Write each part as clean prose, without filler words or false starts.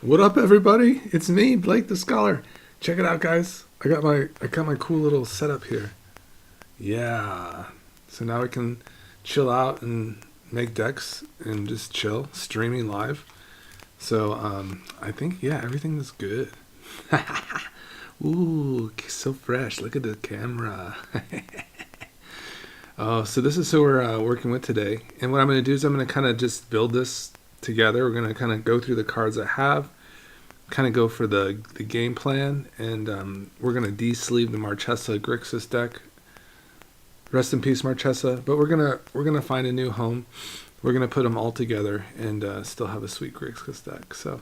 What up, everybody? It's me, Blake the Scholar. Check it out, guys. I got my cool little setup here. Yeah. So now we can chill out and make decks and just chill, streaming live. So I think everything is good. Ooh, so fresh. Look at the camera. Oh, so this is who we're working with today. And what I'm going to do is I'm going to kind of just build this together. We're going to kind of go through the cards I have, kind of go for the game plan, and we're going to de-sleeve the Marchesa Grixis deck. Rest in peace, Marchesa. But we're gonna find a new home. We're gonna put them all together and still have a sweet Grixis deck. So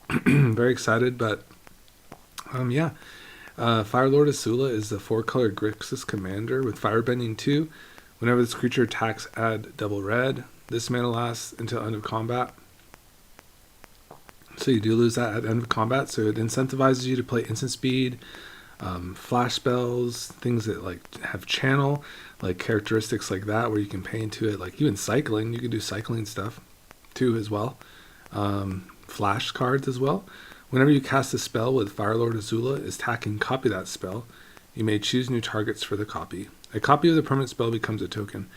very excited. But Firelord AZULA is the 4-color Grixis commander with Firebending 2. Whenever this creature attacks, add double red. This mana lasts until end of combat. So you do lose that at end of combat. So it incentivizes you to play instant speed, flash spells, things that like have channel, like characteristics like that, where you can pay into it. Like even cycling, you can do cycling stuff too as well. Flash cards as well. Whenever you cast a spell with Firelord AZULA is attacking, copy that spell. You may choose new targets for the copy. A copy of the permanent spell becomes a token.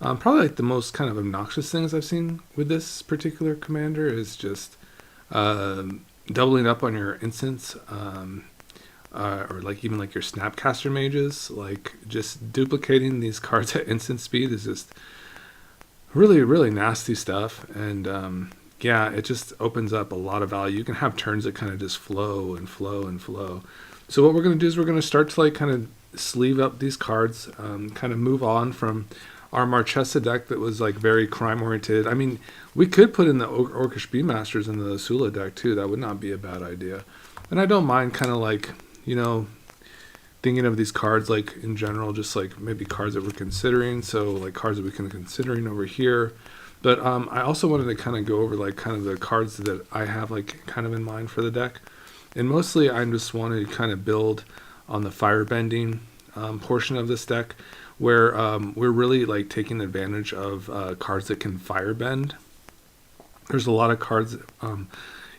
Probably like the most kind of obnoxious things I've seen with this particular commander is just doubling up on your instants, or like even like your Snapcaster mages. Like just duplicating these cards at instant speed is just really, really nasty stuff. And it just opens up a lot of value. You can have turns that kind of just flow and flow and flow. So what we're going to do is we're going to start to like kind of sleeve up these cards, kind of move on from our Marchesa deck that was like very crime oriented. I mean, we could put in the Orcish Beastmasters in the AZULA deck too. That would not be a bad idea. And I don't mind kind of like, thinking of these cards like in general, just like maybe cards that we're considering. So like cards that we can considering over here. But I also wanted to kind of go over like kind of the cards that I have like kind of in mind for the deck. And mostly I just wanted to kind of build on the firebending portion of this deck, where we're really like taking advantage of cards that can firebend. There's a lot of cards,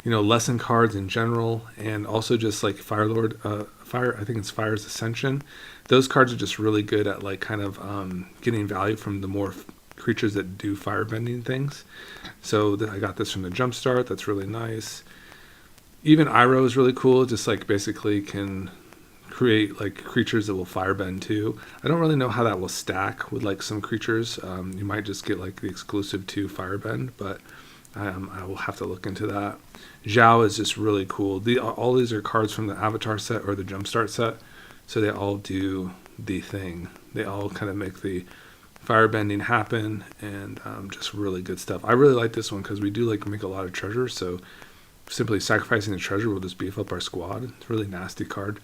lesson cards in general, and also just like Firelord, I think it's Fire's Ascension. Those cards are just really good at like kind of getting value from the more creatures that do firebending things. So I got this from the Jumpstart. That's really nice. Even Iroh is really cool. Just like basically can create like creatures that will firebend too. I don't really know how that will stack with like some creatures. You might just get like the exclusive to firebend, but I will have to look into that. Zhao is just really cool. All these are cards from the Avatar set or the Jumpstart set, so they all do the thing. They all kind of make the firebending happen, and just really good stuff. I really like this one because we do like make a lot of treasure, so simply sacrificing the treasure will just beef up our squad. It's a really nasty card.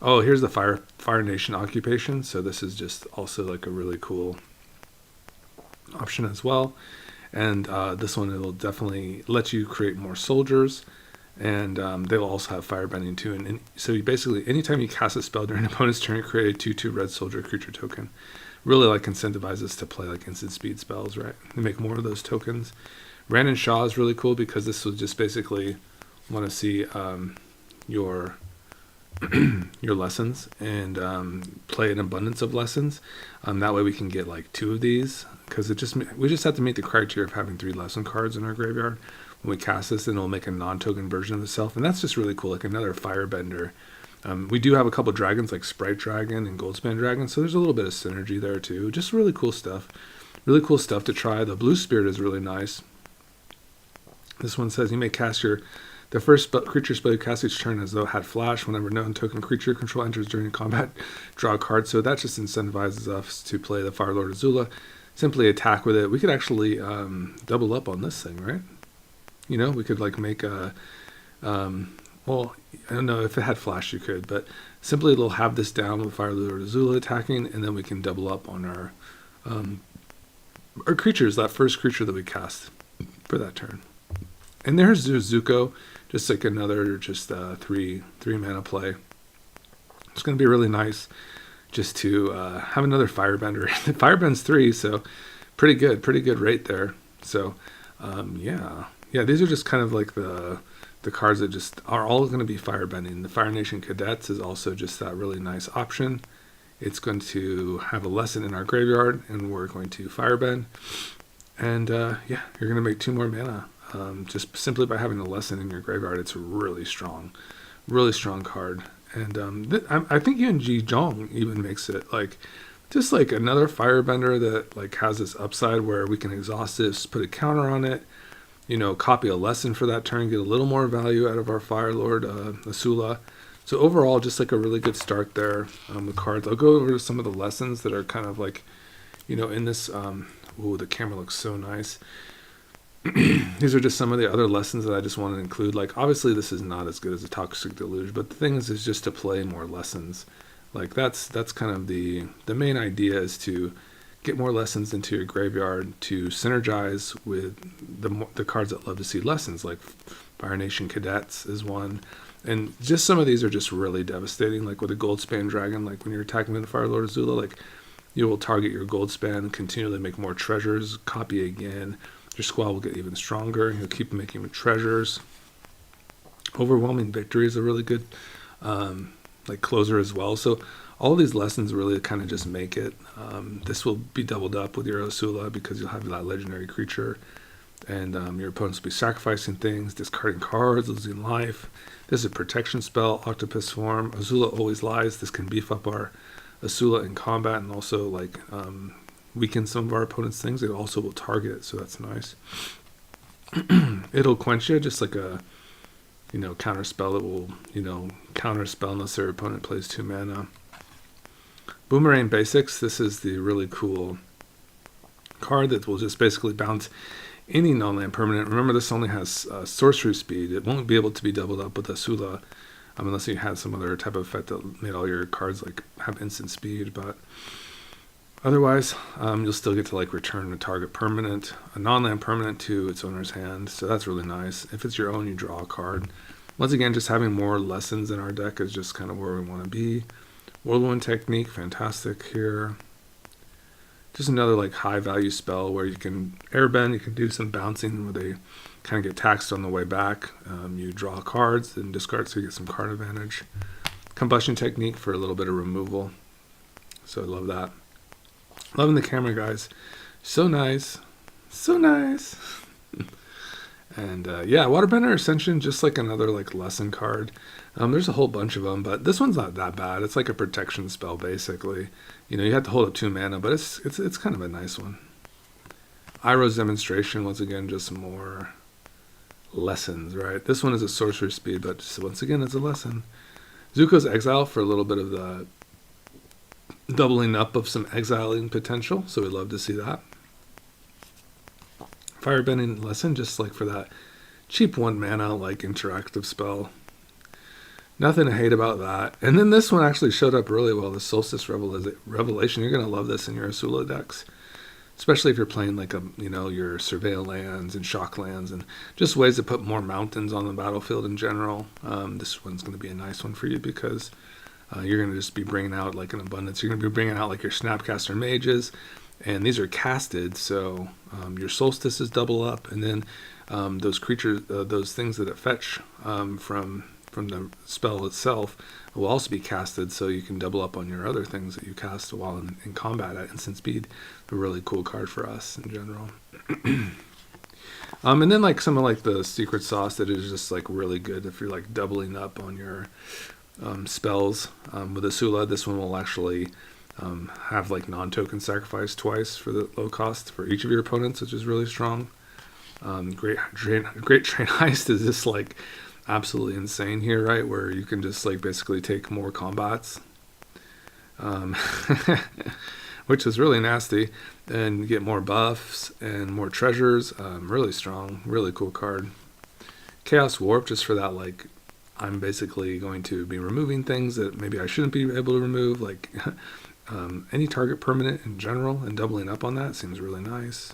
Oh, here's the Fire Nation Occupation. So this is just also like a really cool option as well. And this one, it'll definitely let you create more soldiers, and they will also have firebending too. And so you basically, anytime you cast a spell during an opponent's turn, you create a 2/2 red soldier creature token. Really like incentivizes to play like instant speed spells, right? And make more of those tokens. Rand and Shaw is really cool because this will just basically want to see your lessons and play an abundance of lessons. That way we can get like 2 of these, because we just have to meet the criteria of having 3 lesson cards in our graveyard. When we cast this, then it'll make a non-token version of itself, and that's just really cool, like another firebender. We do have a couple dragons like Sprite Dragon and Goldspan Dragon, so there's a little bit of synergy there too. Just really cool stuff. Really cool stuff to try. The Blue Spirit is really nice. This one says you may cast the first creature spell you cast each turn as though it had flash. Whenever non-token creature control enters during combat, draw a card. So that just incentivizes us to play the Firelord AZULA. Simply attack with it. We could actually double up on this thing, right? We could like make a... well, I don't know if it had flash you could, but simply it'll have this down with Firelord AZULA attacking, and then we can double up on our creatures, that first creature that we cast for that turn. And there's Zuko, just like another just 3 mana play. It's going to be really nice just to have another firebender. Firebend's 3, so pretty good rate there. So yeah, yeah, these are just kind of like the cards that just are all going to be firebending. The Fire Nation Cadets is also just that really nice option. It's going to have a lesson in our graveyard, and we're going to firebend. And yeah, you're going to make 2 more mana. Just simply by having a lesson in your graveyard. It's really strong card. And I think even Jong even makes it like just like another firebender that like has this upside where we can exhaust this, put a counter on it, you know, copy a lesson for that turn, get a little more value out of our Fire Lord AZULA. So overall, just like a really good start there with cards. I'll go over some of the lessons that are kind of like, you know, in this. Ooh, the camera looks so nice. These are just some of the other lessons that I just want to include. Like, obviously, this is not as good as a Toxic Deluge, but the thing is just to play more lessons. Like, that's kind of the main idea, is to get more lessons into your graveyard to synergize with the cards that love to see lessons, like Fire Nation Cadets is one. And just some of these are just really devastating, like with a Goldspan Dragon, like when you're attacking with the Fire Lord AZULA, like you will target your Goldspan, continually make more treasures, copy again. Your squad will get even stronger. You'll keep making treasures. Overwhelming Victory is a really good like closer as well. So all these lessons really kind of just make it. This will be doubled up with your AZULA because you'll have that legendary creature, and your opponents will be sacrificing things, discarding cards, losing life. This is a protection spell, Octopus Swarm. AZULA Always Lies. This can beef up our AZULA in combat and also like weaken some of our opponent's things. It also will target, so that's nice. It'll quench you, just like a, you know, counter spell that will, you know, counter spell unless their opponent plays 2 mana. Boomerang Basics. This is the really cool card that will just basically bounce any non-land permanent. Remember, this only has sorcery speed. It won't be able to be doubled up with AZULA unless you had some other type of effect that made all your cards like have instant speed, but otherwise, you'll still get to like return a target permanent, a non-land permanent, to its owner's hand. So that's really nice. If it's your own, you draw a card. Once again, just having more lessons in our deck is just kind of where we want to be. Whirlwind Technique, fantastic here. Just another like high value spell where you can airbend, you can do some bouncing where they kind of get taxed on the way back. You draw cards and discard, so you get some card advantage. Combustion Technique for a little bit of removal. So I love that. Loving the camera, guys. So nice. So nice. And yeah, Waterbender Ascension, just like another like lesson card. There's a whole bunch of them, but this one's not that bad. It's like a protection spell, basically. You know, you have to hold up 2 mana, but it's kind of a nice one. Iroh's Demonstration, once again, just more lessons, right? This one is a sorcery speed, but just, once again, it's a lesson. Zuko's Exile for a little bit of the doubling up of some exiling potential, so we'd love to see that. Firebending Lesson, just like for that cheap 1 mana like interactive spell. Nothing to hate about that. And then this one actually showed up really well, the Solstice Revelation. You're going to love this in your AZULA decks, especially if you're playing like a, you know, your Surveil lands and Shock lands and just ways to put more mountains on the battlefield in general. This one's going to be a nice one for you because you're going to just be bringing out like an abundance. You're going to be bringing out like your Snapcaster Mages, and these are casted, so your Solstices double up, and then those creatures, those things that it fetch from the spell itself will also be casted, so you can double up on your other things that you cast while in combat at instant speed. A really cool card for us in general. And then like some of like the Secret Sauce that is just like really good if you're like doubling up on your spells. With AZULA, this one will actually have like non-token sacrifice twice for the low cost for each of your opponents, which is really strong. Great Train Heist is just like absolutely insane here, right? Where you can just like basically take more combats, which is really nasty, and get more buffs and more treasures. Really strong, really cool card. Chaos Warp, just for that, like I'm basically going to be removing things that maybe I shouldn't be able to remove, like any target permanent in general, and doubling up on that seems really nice.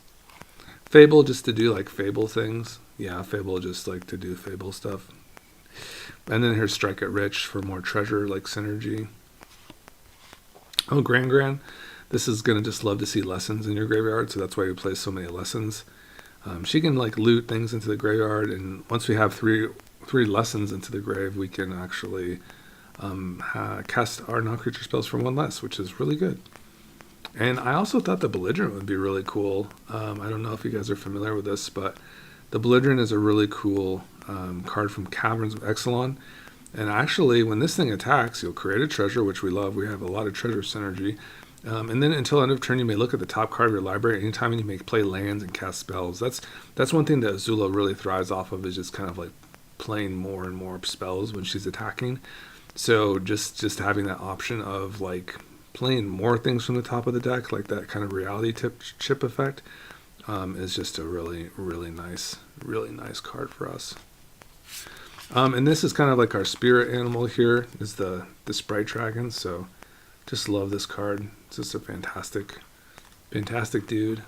Fable, just to do like Fable things. Yeah, Fable, just like to do Fable stuff. And then here's Strike It Rich for more treasure, like synergy. Oh, Gran. This is going to just love to see lessons in your graveyard, so that's why you play so many lessons. She can like loot things into the graveyard, and once we have three lessons into the grave, we can actually cast our non-creature spells for one less, which is really good. And I also thought the Belligerent would be really cool. I don't know if you guys are familiar with this, but the Belligerent is a really cool card from Caverns of Exelon. And actually, when this thing attacks, you'll create a treasure, which we love. We have a lot of treasure synergy. And then until end of turn, you may look at the top card of your library anytime, and you may play lands and cast spells. That's one thing that AZULA really thrives off of, is just kind of like playing more and more spells when she's attacking. So just having that option of like playing more things from the top of the deck, like that kind of reality chip effect, is just a really nice card for us. And this is kind of like our spirit animal here, is the Sprite Dragon. So just love this card. It's just a fantastic dude,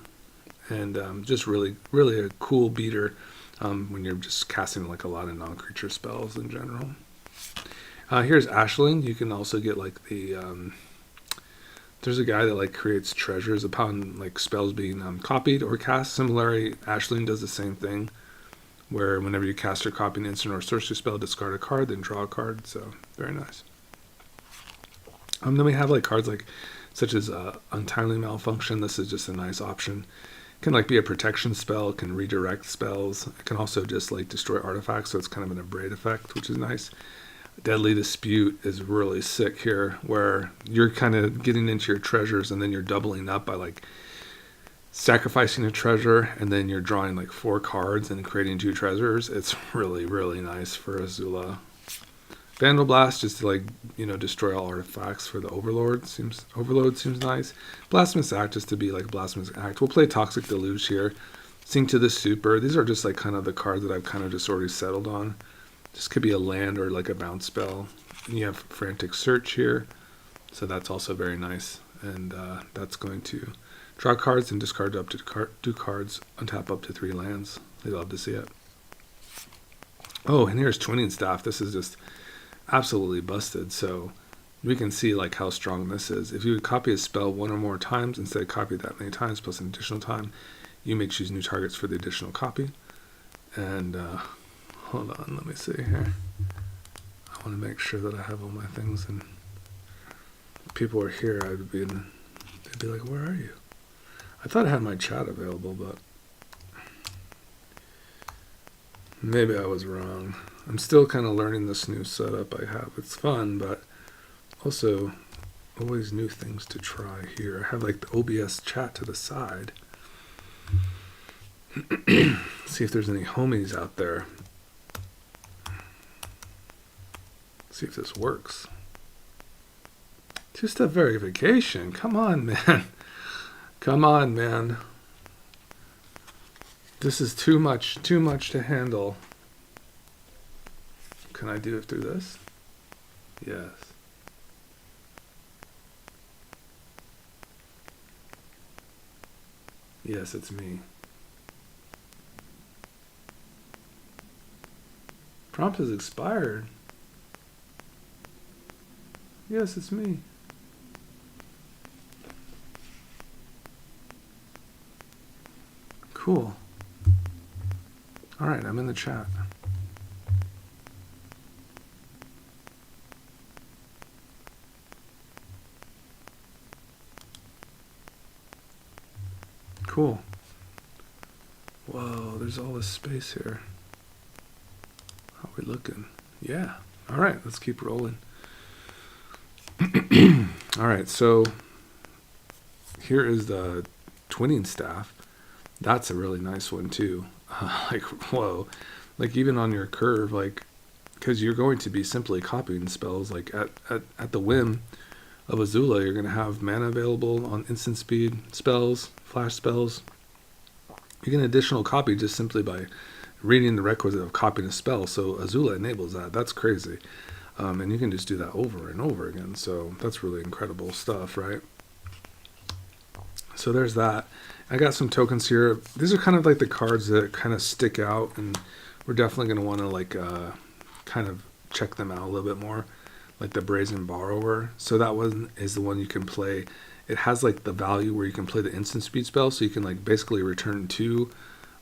and just really a cool beater when you're just casting like a lot of non-creature spells in general. Here's Ashling. You can also get like the there's a guy that like creates treasures upon like spells being copied or cast. Similarly, Ashling does the same thing, where whenever you cast or copy an instant or sorcery spell, discard a card, then draw a card. So very nice. Then we have like cards like such as Untimely Malfunction. This is just a nice option. It can like be a protection spell, it can redirect spells. It can also just like destroy artifacts, so it's kind of an abrade effect, which is nice. Deadly Dispute is really sick here, where you're kind of getting into your treasures and then you're doubling up by like sacrificing a treasure, and then you're drawing like 4 cards and creating 2 treasures. It's really nice for AZULA. Vandal Blast, just to like, destroy all artifacts for the Overlord seems nice. Blasphemous Act, just to be like Blasphemous Act. We'll play Toxic Deluge here. Sink to the Super. These are just like kind of the cards that I've kind of just already settled on. This could be a land or like a bounce spell. And you have Frantic Search here, so that's also very nice. And that's going to draw cards and discard up to 2 cards, untap up to 3 lands. They love to see it. Oh, and here's Twinning Staff. This is just absolutely busted. So we can see like how strong this is. If you would copy a spell 1 or more times, instead of copy that many times plus an additional time, you may choose new targets for the additional copy. And hold on, let me see here. I want to make sure that I have all my things, and if people are here, they'd be like, where are you? I thought I had my chat available, but maybe I was wrong. I'm still kind of learning this new setup I have. It's fun, but also always new things to try here. I have like the OBS chat to the side. See if there's any homies out there. See if this works. 2-step verification. Come on, man. Come on, man. This is too much to handle. Can I do it through this? Yes. Yes, it's me. Prompt has expired. Yes, it's me. Cool. All right, I'm in the chat. Cool. Whoa, there's all this space here. How are we looking? Yeah. All right, let's keep rolling. All right, so here is the Twinning Staff. That's a really nice one too. Like, whoa, like even on your curve, like, because you're going to be simply copying spells, like at the whim of AZULA, you're going to have mana available on instant speed spells, flash spells. You get an additional copy just simply by reading the requisite of copying a spell. So AZULA enables that. That's crazy. And you can just do that over and over again. So that's really incredible stuff, right? So there's that. I got some tokens here. These are kind of like the cards that kind of stick out, and we're definitely going to want to like kind of check them out a little bit more, like the Brazen Borrower. So that one is the one you can play. It has like the value where you can play the instant speed spell, so you can like basically return 2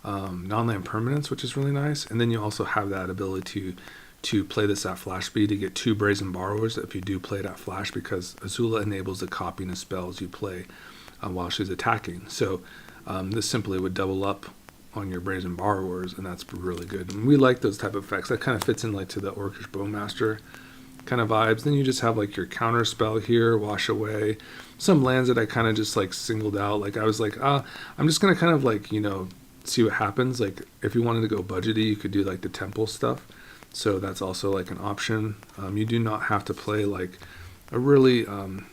non-land permanents, which is really nice. And then you also have that ability to play this at flash speed to get 2 Brazen Borrowers if you do play it at flash, because Azula enables the copying of spells you play while she's attacking. So this simply would double up on your Brazen Borrowers, and that's really good. And we like those type of effects. That kind of fits in like to the Orcish Bowmaster kind of vibes. Then you just have like your counter spell here, Wash Away. Some lands that I kind of just like singled out. Like I was like, I'm just gonna kind of like, you know, see what happens. Like if you wanted to go budgety, you could do like the temple stuff. So that's also like an option. You do not have to play like a really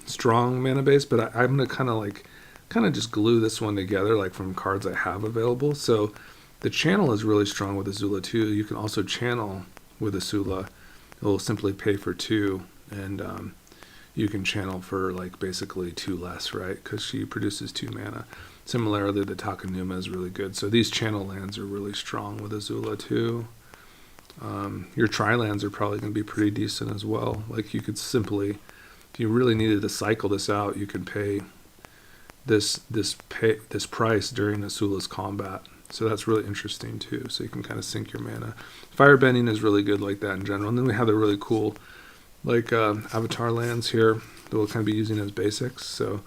strong mana base, but I'm gonna kind of just glue this one together like from cards I have available. So the channel is really strong with Azula too. You can also channel with Azula. It will simply pay for 2, and you can channel for like basically 2 less, right? Because she produces 2 mana. Similarly, the Takanuma is really good. So these channel lands are really strong with Azula too. Your tri-lands are probably going to be pretty decent as well. Like you could simply, if you really needed to cycle this out, you can pay this price during Azula's combat. So that's really interesting too. So you can kind of sink your mana. Firebending is really good like that in general. And then we have the really cool like avatar lands here that we'll kind of be using as basics. So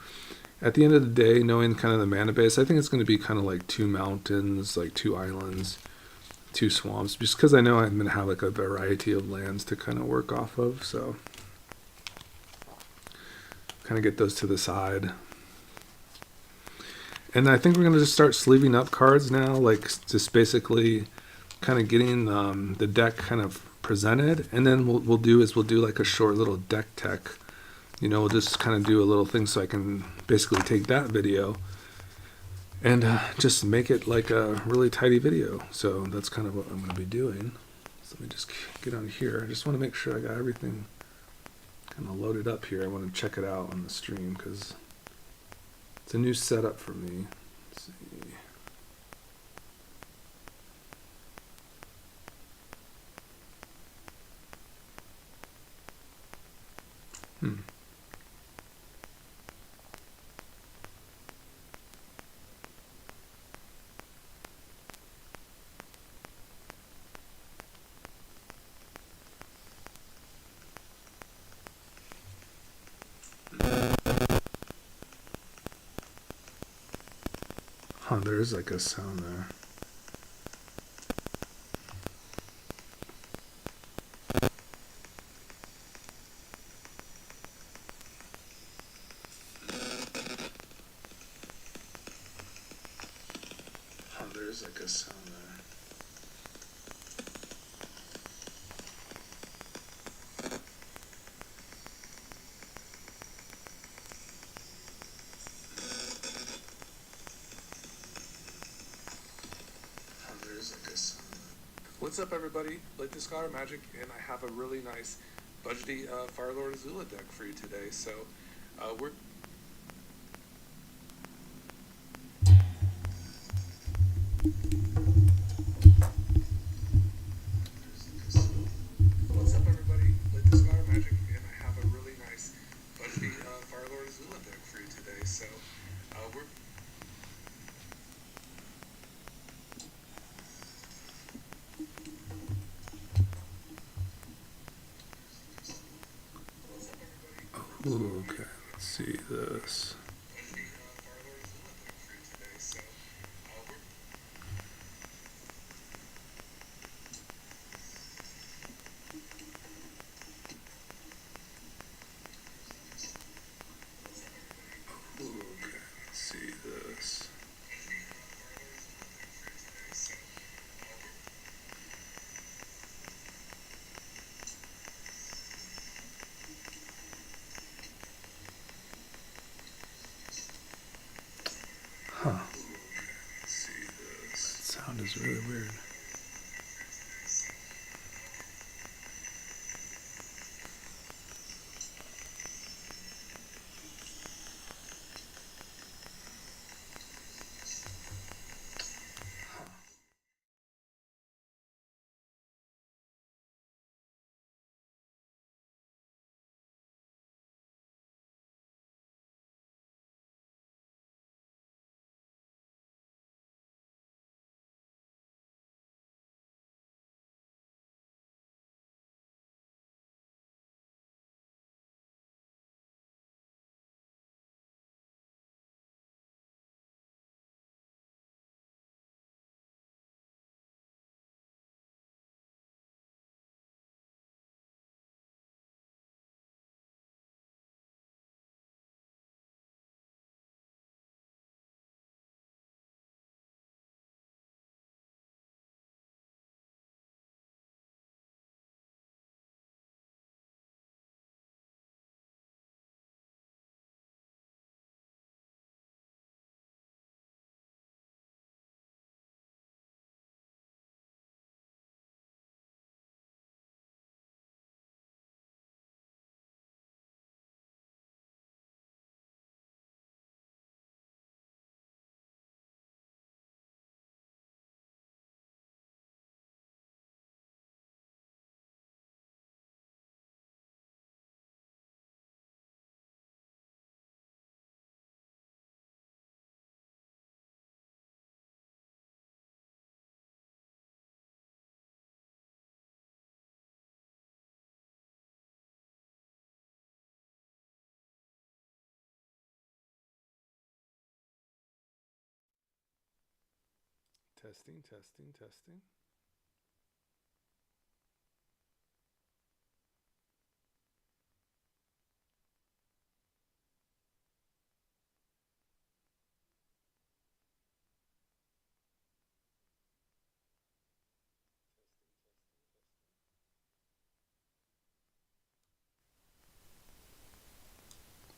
at the end of the day, knowing kind of the mana base, I think it's going to be kind of like 2 mountains, like 2 islands, 2 swamps, just because I know I'm going to have like a variety of lands to kind of work off of. So kind of get those to the side. And I think we're going to just start sleeving up cards now, like just basically kind of getting the deck kind of presented. And then what we'll do like a short little deck tech. You know, we'll just kind of do a little thing so I can basically take that video and just make it like a really tidy video. So that's kind of what I'm going to be doing. So let me just get on here. I just want to make sure I got everything kind of loaded up here. I want to check it out on the stream because it's a new setup for me. Let's see. There's like a sound there. There's like a sound there. What's up, everybody? Lately Scholar Magic, and I have a really nice budgety Firelord Azula deck for you today. So we're What's up, everybody? Lately Scholar Magic, and I have a really nice budgety Firelord Azula deck for you today. So we're okay, let's see this. Okay, let's see this. Testing, testing, testing.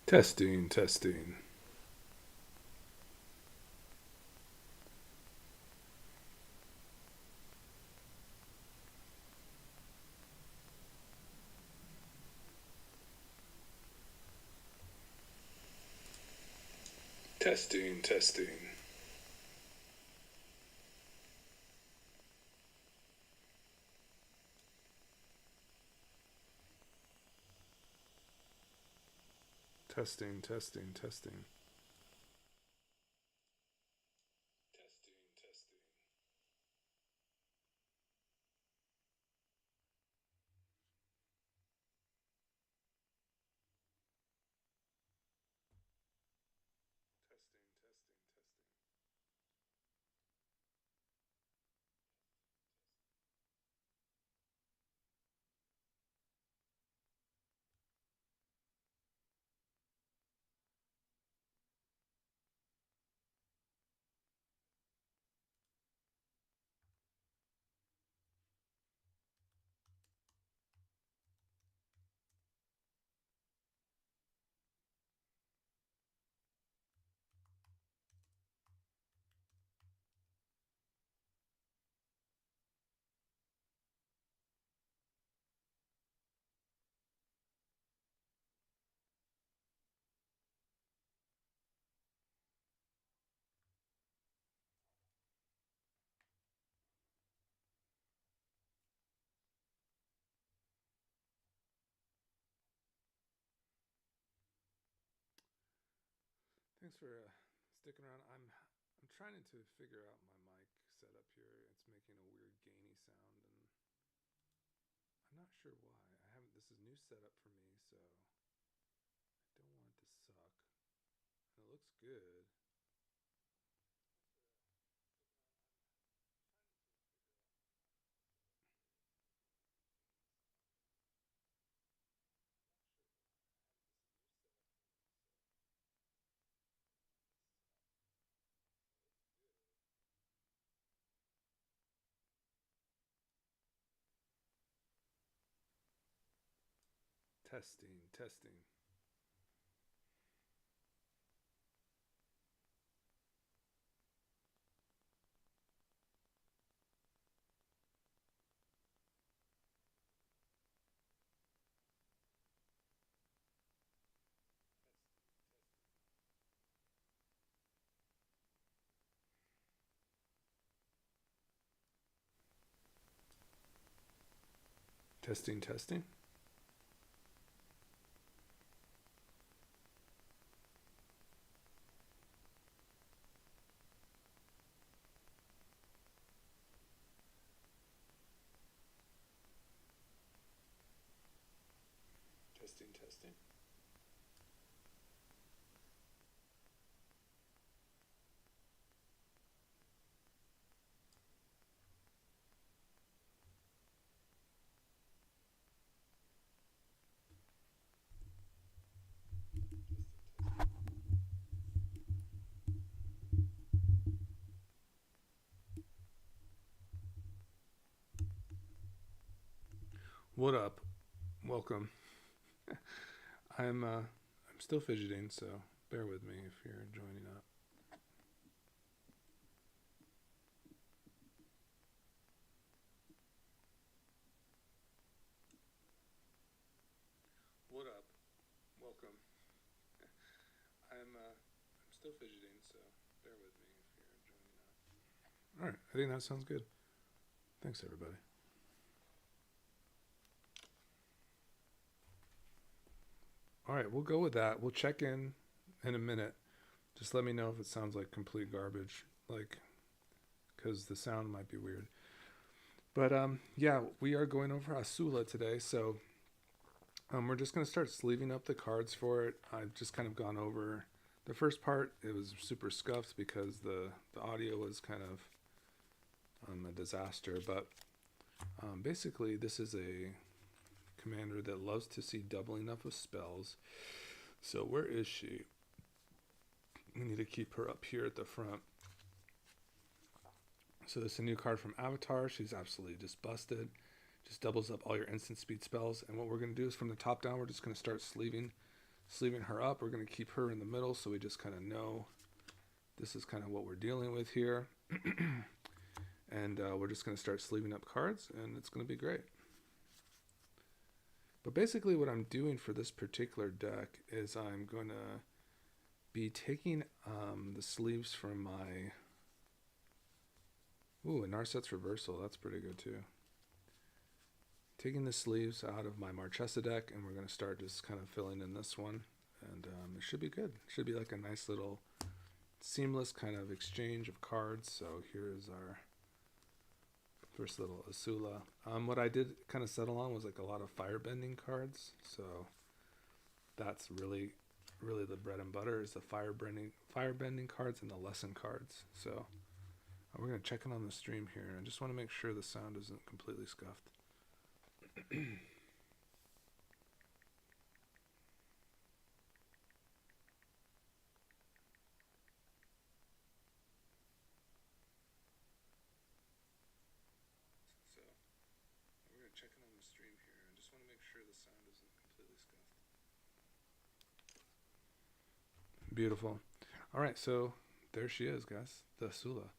Testing, testing. Testing, testing. Testing, testing, testing. Testing, testing. Testing, testing, testing. Thanks for sticking around. I'm trying to figure out my mic setup here. It's making a weird gainy sound, and I'm not sure why. I haven't. This is new setup for me, so I don't want it to suck. And it looks good. Testing, testing. Testing, testing. Testing, testing. What up? Welcome. I'm still fidgeting, so bear with me if you're joining up. What up? Welcome. I'm still fidgeting, so bear with me if you're joining up. All right, I think that sounds good. Thanks, everybody. All right, we'll go with that. We'll check in a minute. Just let me know if it sounds like complete garbage, like, because the sound might be weird. But yeah, we are going over AZULA today, so we're just going to start sleeving up the cards for it. I've just kind of gone over the first part. It was super scuffed because the audio was kind of a disaster. But basically, this is a commander that loves to see doubling up of spells. So where is she? We need to keep her up here at the front. So this is a new card from Avatar. She's absolutely just busted. Just doubles up all your instant speed spells. And what we're going to do is from the top down, we're just going to start sleeving her up. We're going to keep her in the middle so we just kind of know this is kind of what we're dealing with here. And we're just going to start sleeving up cards, and it's going to be great. But basically what I'm doing for this particular deck is I'm going to be taking the sleeves from my... Ooh, a Narset's Reversal. That's pretty good too. Taking the sleeves out of my Marchesa deck, and we're going to start just kind of filling in this one. And it should be good. It should be like a nice little seamless kind of exchange of cards. So here's our first little AZULA. What I did kind of settle on was like a lot of firebending cards. So that's really the bread and butter is the firebending cards and the lesson cards. So we're going to check in on the stream here. I just want to make sure the sound isn't completely scuffed. So we're going to check in on the stream here. I just want to make sure the sound isn't completely scuffed. Beautiful. All right, so there she is, guys. The AZULA.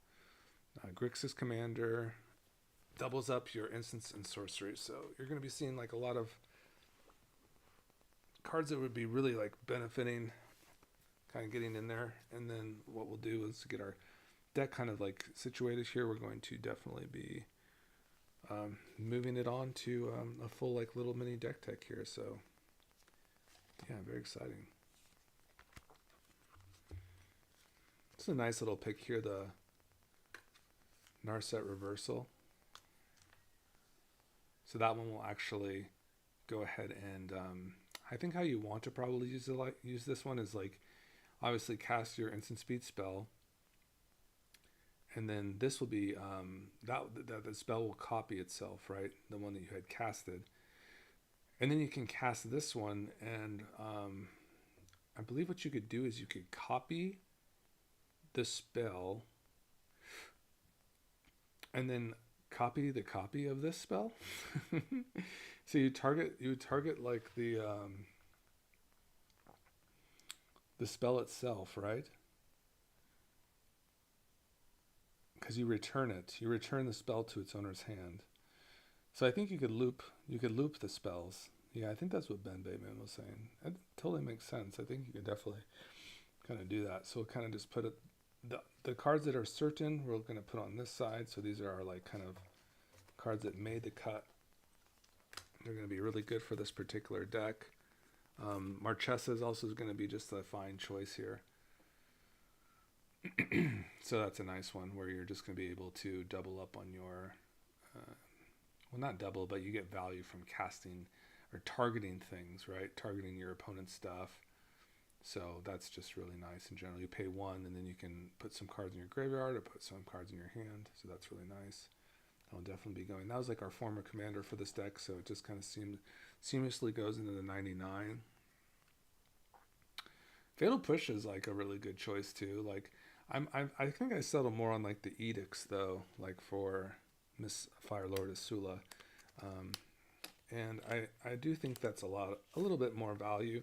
Grixis Commander doubles up your instants and sorcery. So you're going to be seeing like a lot of cards that would be really like benefiting, kind of getting in there. And then what we'll do is to get our deck kind of like situated here. We're going to definitely be moving it on to a full like little mini deck tech here. So yeah, very exciting. It's a nice little pick here, the Narset Reversal. So that one will actually go ahead and I think how you want to probably use this one is like obviously cast your instant speed spell, and then this will be that the spell will copy itself, right? The one that you had casted, and then you can cast this one, and I believe what you could do is you could copy the spell and then copy the copy of this spell. So you would target like the spell itself, right? Because you return the spell to its owner's hand. So I think you could loop the spells. Yeah, I think that's what Ben Bateman was saying. That totally makes sense. I think you could definitely kind of do that. So we'll kind of just put it, the cards that are certain, we're going to put on this side. So these are our like kind of cards that made the cut. They're going to be really good for this particular deck. Marchesa is also going to be just a fine choice here. So that's a nice one where you're just going to be able to double up on your, well, not double, but you get value from casting or targeting things, right? Targeting your opponent's stuff. So that's just really nice in general. You pay one, and then you can put some cards in your graveyard or put some cards in your hand. So that's really nice. That'll definitely be going. That was like our former commander for this deck, so it just kind of seamlessly goes into the 99. Fatal Push is like a really good choice too. Like I think I settle more on like the edicts though, like for Miss Firelord AZULA. And I do think that's a little bit more value.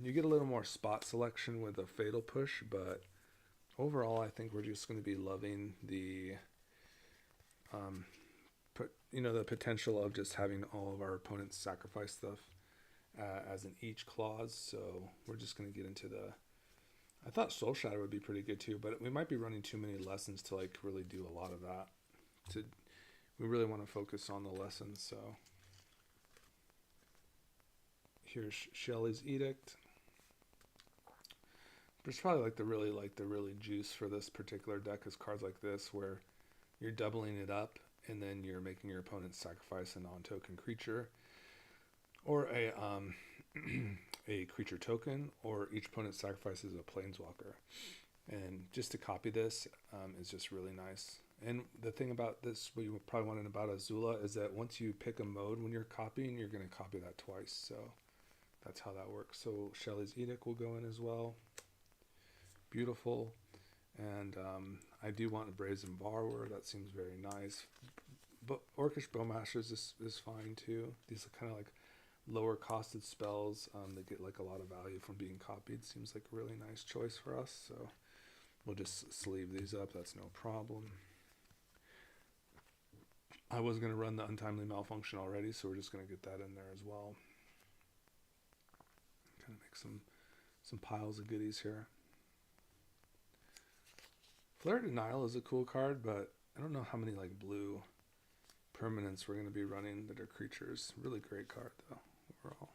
You get a little more spot selection with a Fatal Push, but overall I think we're just going to be loving the the potential of just having all of our opponents sacrifice stuff as an each clause. So we're just going to get into the... I thought Soul Shatter would be pretty good too, but we might be running too many lessons to like really do a lot of that. We really want to focus on the lessons. So here's Shelley's Edict. There's probably the really juice for this particular deck is cards like this where you're doubling it up and then you're making your opponent sacrifice a non-token creature or a creature token, or each opponent sacrifices a planeswalker. And just to copy this is just really nice. And the thing about this, what you probably want to know about AZULA, is that once you pick a mode when you're copying, you're going to copy that twice. So that's how that works. So Shelley's Edict will go in as well. Beautiful. And I do want a Brazen Borrower. That seems very nice. But Orcish Bowmasters is fine too. These are kind of like lower costed spells that get like a lot of value from being copied. Seems like a really nice choice for us. So we'll just sleeve these up. That's no problem. I was going to run the Untimely Malfunction already, so we're just going to get that in there as well. Kind of make some piles of goodies here. Flare Denial is a cool card, but I don't know how many like blue permanents we're going to be running that are creatures. Really great card though, overall.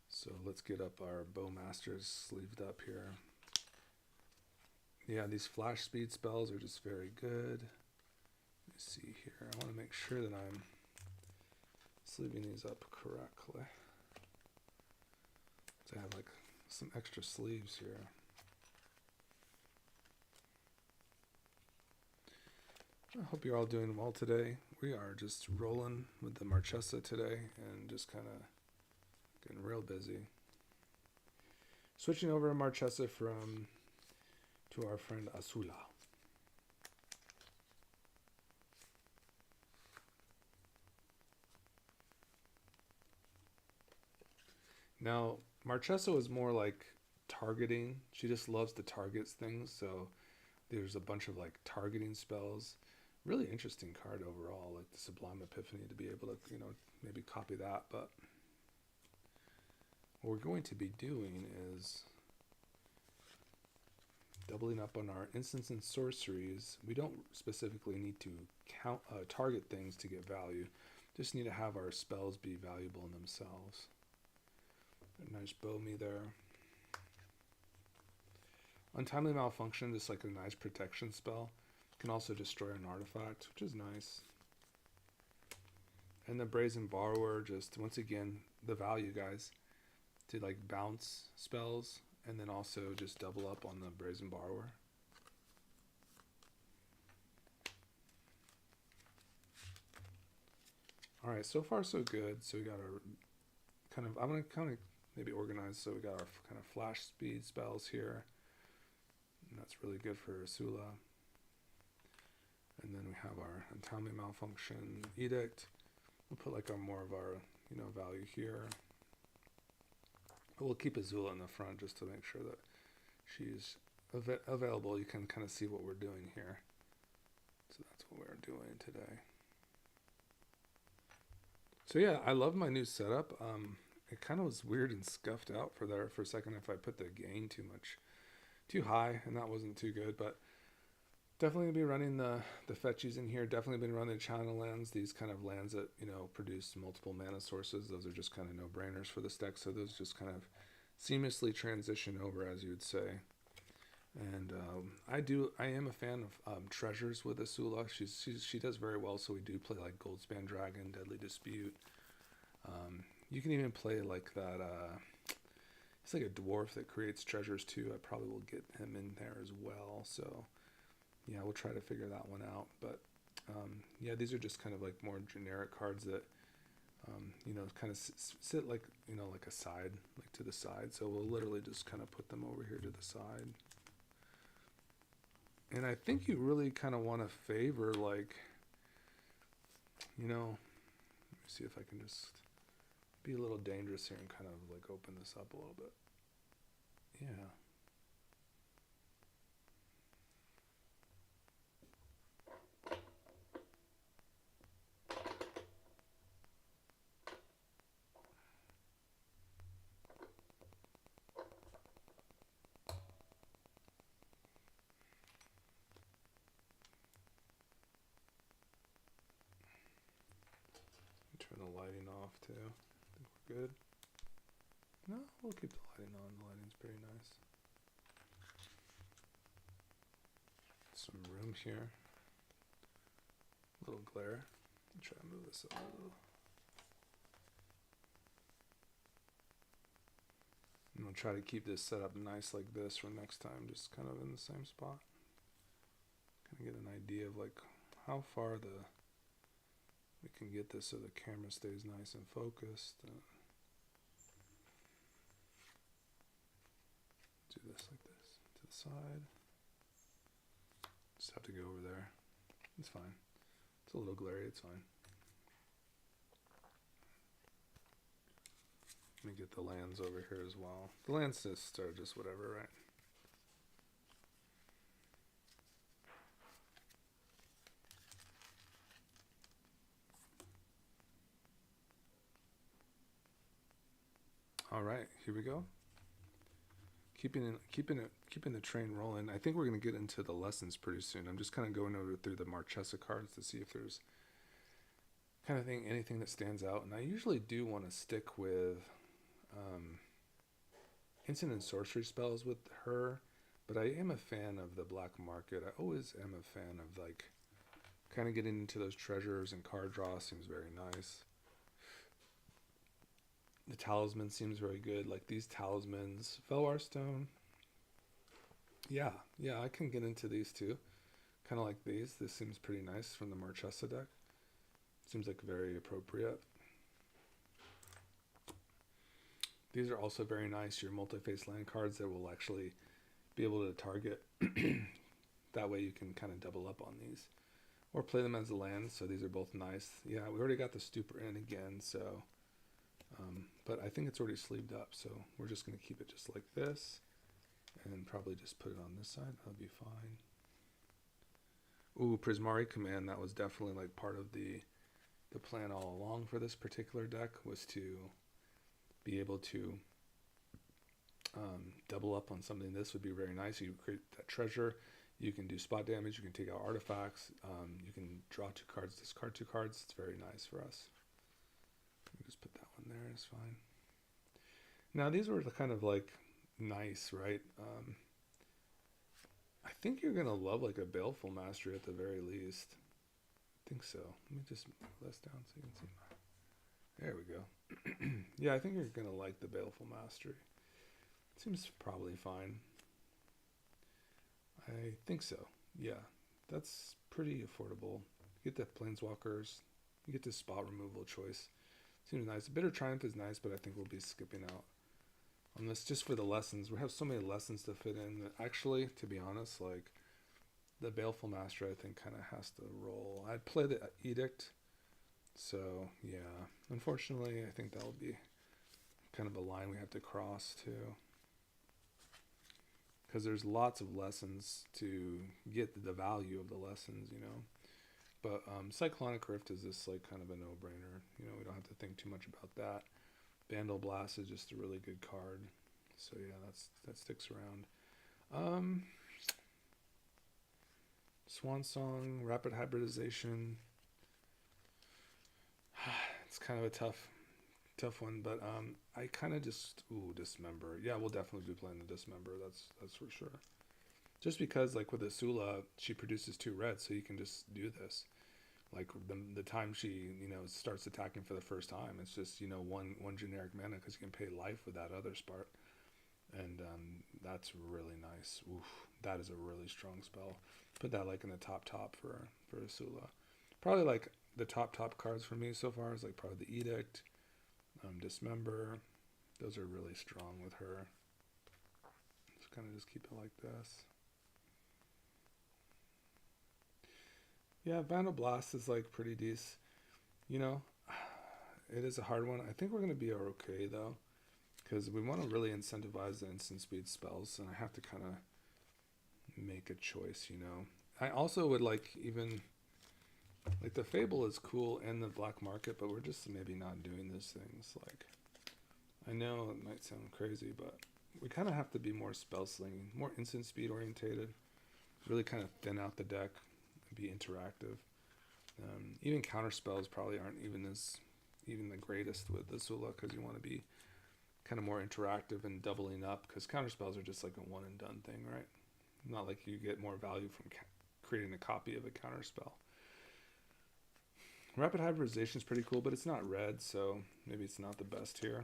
So let's get up our Bowmasters sleeved up here. Yeah, these flash speed spells are just very good. Let me see here. I want to make sure that I'm sleeving these up correctly. So I have like some extra sleeves here. I hope you're all doing well today. We are just rolling with the Marchesa today and just kind of getting real busy. Switching over to Marchesa to our friend AZULA. Now, Marchesa is more like targeting. She just loves to target things, so there's a bunch of like targeting spells. Really interesting card overall, like the Sublime Epiphany, to be able to, maybe copy that. But what we're going to be doing is doubling up on our instants and sorceries. We don't specifically need to target things to get value. Just need to have our spells be valuable in themselves. A nice bow me there. Untimely Malfunction, just like a nice protection spell. Can also destroy an artifact, which is nice. And the Brazen Borrower, just once again, the value, guys, to like bounce spells and then also just double up on the Brazen Borrower. All right, so far so good. So we got our I'm gonna kind of maybe organize. So we got our kind of flash speed spells here. And that's really good for AZULA. And then we have our Untimely Malfunction Edict. We'll put like more of our, value here. But we'll keep AZULA in the front just to make sure that she's available. You can kind of see what we're doing here. So that's what we're doing today. So yeah, I love my new setup. It kind of was weird and scuffed out for a second if I put the gain too high, and that wasn't too good, but definitely going to be running the fetchies in here. Definitely been running the channel lands, these kind of lands that, produce multiple mana sources. Those are just kind of no-brainers for this deck, so those just kind of seamlessly transition over, as you would say. And I am a fan of treasures with AZULA. She does very well, so we do play like Goldspan Dragon, Deadly Dispute. You can even play like that, it's like a dwarf that creates treasures too. I probably will get him in there as well, so yeah, we'll try to figure that one out. But yeah, these are just kind of like more generic cards that kind of sit like like a side, like to the side. So we'll literally just kind of put them over here to the side. And I think you really kind of want to favor like, let me see if I can just be a little dangerous here and kind of like open this up a little bit. Yeah. Turn the lighting off too. I think we're good. No, we'll keep the lighting on. The lighting's pretty nice. Some room here. A little glare. I'll try to move this up a little. And I'll try to keep this set up nice like this for next time, just kind of in the same spot. Kind of get an idea of like how far we can get this so the camera stays nice and focused. Do this like this to the side. Just have to go over there. It's fine. It's a little glary, it's fine. Let me get the lands over here as well. The lands are just whatever, right? All right, here we go. Keeping the train rolling. I think we're going to get into the lessons pretty soon. I'm just kind of going over through the Marchesa cards to see if there's kind of anything that stands out. And I usually do want to stick with instant and sorcery spells with her, but I am a fan of the black market. I always am a fan of like kind of getting into those treasures, and card draw seems very nice. The talisman seems very good, like these talismans. Felwar Stone. Yeah, I can get into these too. Kind of like these. This seems pretty nice from the Marchesa deck. Seems like very appropriate. These are also very nice. Your multi-face land cards that will actually be able to target. That way you can kind of double up on these. Or play them as a land, so these are both nice. Yeah, we already got the Stupor in again, so... but I think it's already sleeved up, so we're just going to keep it just like this. And probably just put it on this side. That'll be fine. Ooh, Prismari Command. That was definitely like part of the plan all along for this particular deck, was to be able to double up on something. This would be very nice. You create that treasure. You can do spot damage. You can take out artifacts. You can draw 2 cards, discard 2 cards. It's very nice for us. Let me just put that one there. It's fine. Now, these were kind of like nice, right? I think you're going to love like a Baleful Mastery at the very least. I think so. Let me just move this down so you can see. There we go. Yeah, I think you're going to like the Baleful Mastery. Seems probably fine. I think so. Yeah, that's pretty affordable. You get the Planeswalkers. You get the spot removal choice. Seems nice. Bitter Triumph is nice, but I think we'll be skipping out on this just for the lessons. We have so many lessons to fit in that actually, to be honest, like the Baleful Master I think kind of has to roll. I'd play the Edict. So, yeah. Unfortunately, I think that'll be kind of a line we have to cross too. Because there's lots of lessons to get the value of the lessons, you know. But Cyclonic Rift is just like kind of a no-brainer. You know, we don't have to think too much about that. Vandal Blast is just a really good card. So yeah, that sticks around. Swan Song, Rapid Hybridization. It's kind of a tough one, but I kind of just Dismember. Yeah, we'll definitely be playing the Dismember. That's for sure. Just because, like with AZULA, she produces 2 red, so you can just do this. Like the time she starts attacking for the first time, it's just one generic mana because you can pay life with that other spark, and that's really nice. Oof, that is a really strong spell. Put that like in the top for AZULA. Probably like the top cards for me so far is like probably the Edict, Dismember. Those are really strong with her. Just kind of just keep it like this. Yeah, Vandal Blast is like pretty decent. It is a hard one. I think we're going to be okay though, because we want to really incentivize the instant speed spells, and I have to kind of make a choice, I also would like even, like the Fable is cool and the Black Market, but we're just maybe not doing those things. Like, I know it might sound crazy, but we kind of have to be more spell slinging, more instant speed orientated, really kind of thin out the deck, be interactive. Even counter spells probably aren't even the greatest with AZULA, because you want to be kind of more interactive and doubling up, because counter spells are just like a one and done thing, right? Not like you get more value from creating a copy of a counter spell. Rapid Hybridization is pretty cool, but it's not red, so maybe it's not the best here.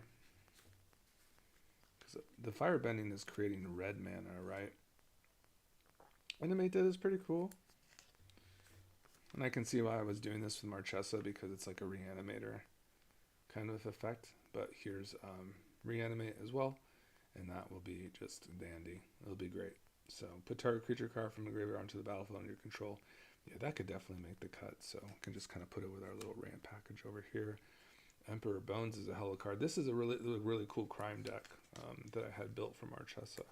Because the Firebending is creating red mana, right? Animate that is pretty cool. And I can see why I was doing this with Marchesa, because it's like a reanimator kind of effect. But here's reanimate as well, and that will be just dandy. It'll be great. So put target creature card from the graveyard onto the battlefield under your control. Yeah, that could definitely make the cut. So we can just kind of put it with our little ramp package over here. Emperor Bones is a hell of a card. This is a really cool crime deck that I had built for Marchesa.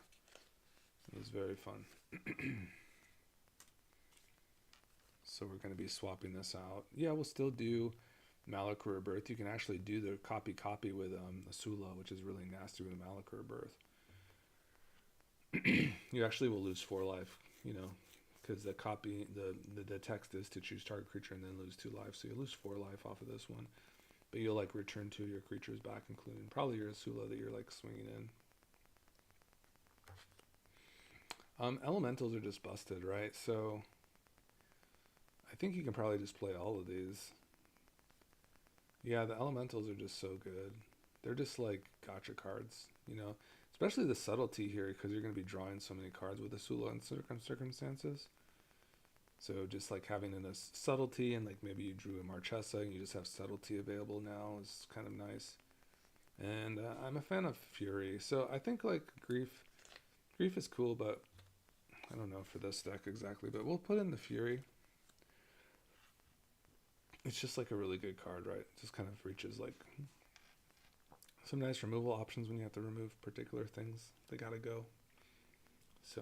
It was very fun. So we're going to be swapping this out. Yeah, we'll still do Malak Rebirth. You can actually do the copy with AZULA, which is really nasty with Malak Rebirth. You actually will lose 4 life, you know, because the copy, the text is to choose target creature and then lose 2 life. So you lose 4 life off of this one. But you'll like return 2 of your creatures back, including probably your AZULA that you're like swinging in. Elementals are just busted, right? So I think you can probably just play all of these. Yeah, the elementals are just so good. They're just like gotcha cards, you know, especially the subtlety here, because you're going to be drawing so many cards with AZULA in certain circumstances. So just like having a subtlety, and like maybe you drew a Marchesa and you just have subtlety available now is kind of nice. And I'm a fan of Fury. So I think like Grief is cool, but I don't know for this deck exactly, but we'll put in the Fury. It's just like a really good card, right? It just kind of reaches like some nice removal options when you have to remove particular things. They gotta go. So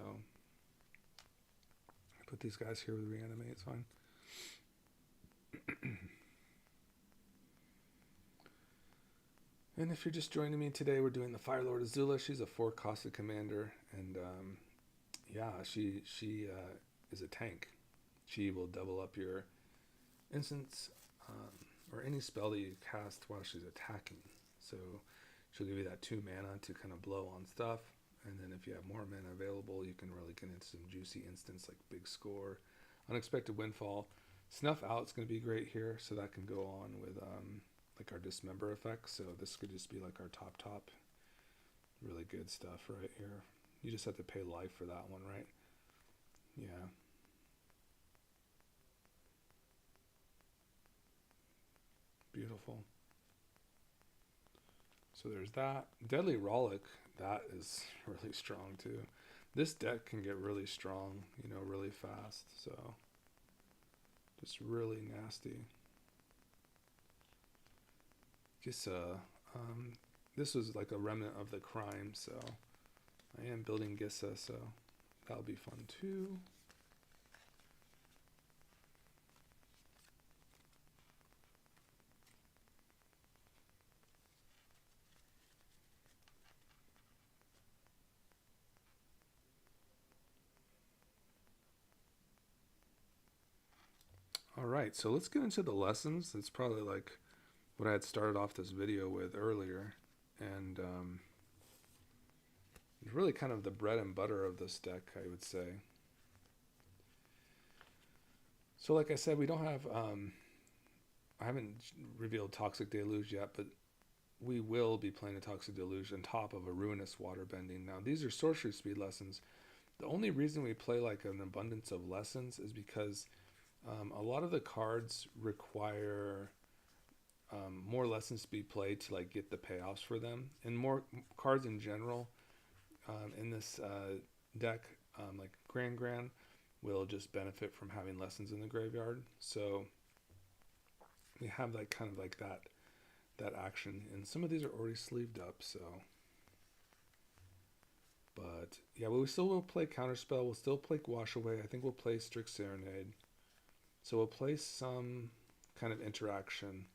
I put these guys here with reanimate, it's fine. And if you're just joining me today, we're doing the Fire Lord AZULA. She's a 4-costed commander, and yeah, she is a tank. She will double up your instance or any spell that you cast while she's attacking. So she'll give you that 2 mana to kind of blow on stuff, and then if you have more mana available, you can really get into some juicy instants like Big Score, Unexpected Windfall. Snuff Out's going to be great here, so that can go on with like our Dismember effect. So this could just be like our top really good stuff right here. You just have to pay life for that one, right? Yeah. Beautiful. So there's that. Deadly Rollick, that is really strong too. This deck can get really strong, you know, really fast. So just really nasty. Just this was like a remnant of the crime, so I am building Gissa, so that'll be fun too. All right, so let's get into the lessons. It's probably like what I had started off this video with earlier, and it's really kind of the bread and butter of this deck, I would say. So like I said, we don't have, I haven't revealed Toxic Deluge yet, but we will be playing a Toxic Deluge on top of a Ruinous Waterbending. Now, these are sorcery speed lessons. The only reason we play like an abundance of lessons is because a lot of the cards require more lessons to be played to like get the payoffs for them, and more cards in general in this deck, like Grand, will just benefit from having lessons in the graveyard. So we have like kind of like that action, and some of these are already sleeved up. So, but yeah, we still will play Counterspell. We'll still play Wash Away. I think we'll play Strict Serenade. So we'll play some kind of interaction.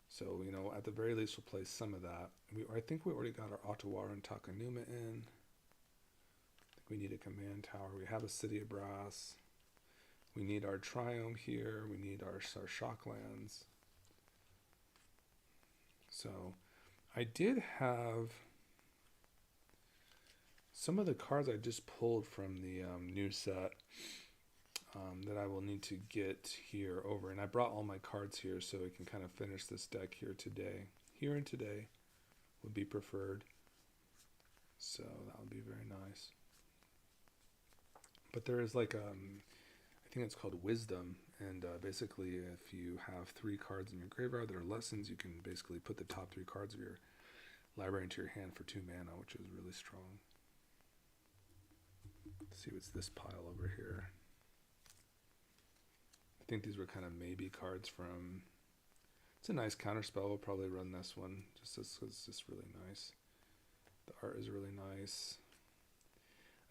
So, you know, at the very least, we'll play some of that. I think we already got our Ottawa and Takanuma in. I think we need a command tower. We have a City of Brass. We need our Triome here. We need our Shocklands. So I did have some of the cards I just pulled from the new set that I will need to get here over. And I brought all my cards here so we can kind of finish this deck here today. Here and today would be preferred. So that would be very nice. But there is like a I think it's called Wisdom, and basically if you have 3 cards in your graveyard that are lessons, you can basically put the top 3 cards of your library into your hand for 2 mana, which is really strong. Let's see what's this pile over here. I think these were kind of maybe cards from... It's a nice counterspell. We'll probably run this one just because it's just really nice. The art is really nice.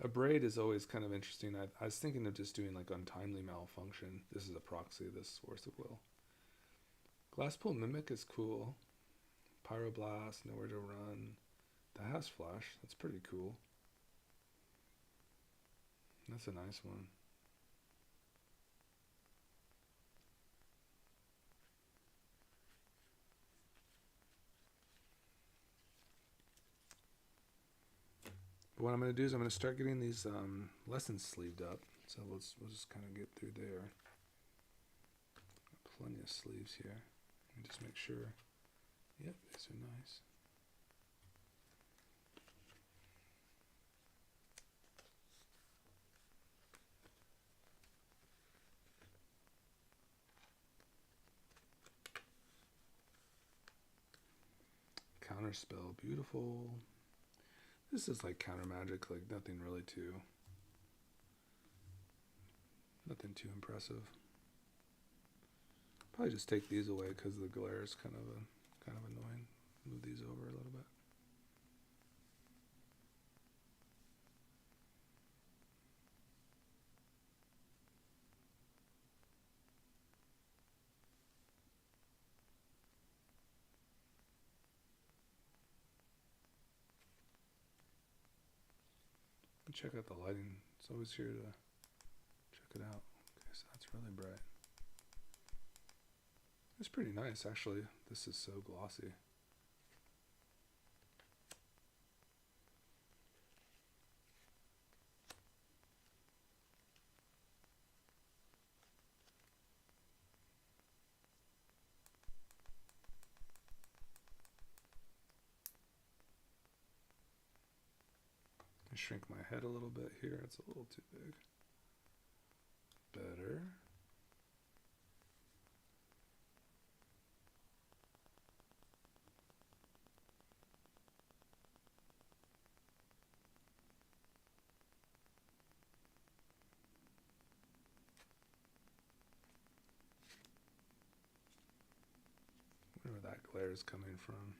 A braid is always kind of interesting. I was thinking of just doing like Untimely Malfunction. This is a proxy of this Force of Will. Glasspool Mimic is cool. Pyroblast, Nowhere to Run. That has flash. That's pretty cool. That's a nice one. But what I'm going to do is I'm going to start getting these lessons sleeved up. So we'll just kind of get through there. Plenty of sleeves here. And just make sure. Yep, these are nice. Counterspell, beautiful. This is like counter magic, like nothing too impressive. Probably just take these away because the glare is kind of annoying. Move these over a little bit. And check out the lighting. It's always here to check it out. Okay, so that's really bright. It's pretty nice, actually. This is so glossy. I shrink my head a little bit here. It's a little too big. Better. I wonder where that glare is coming from.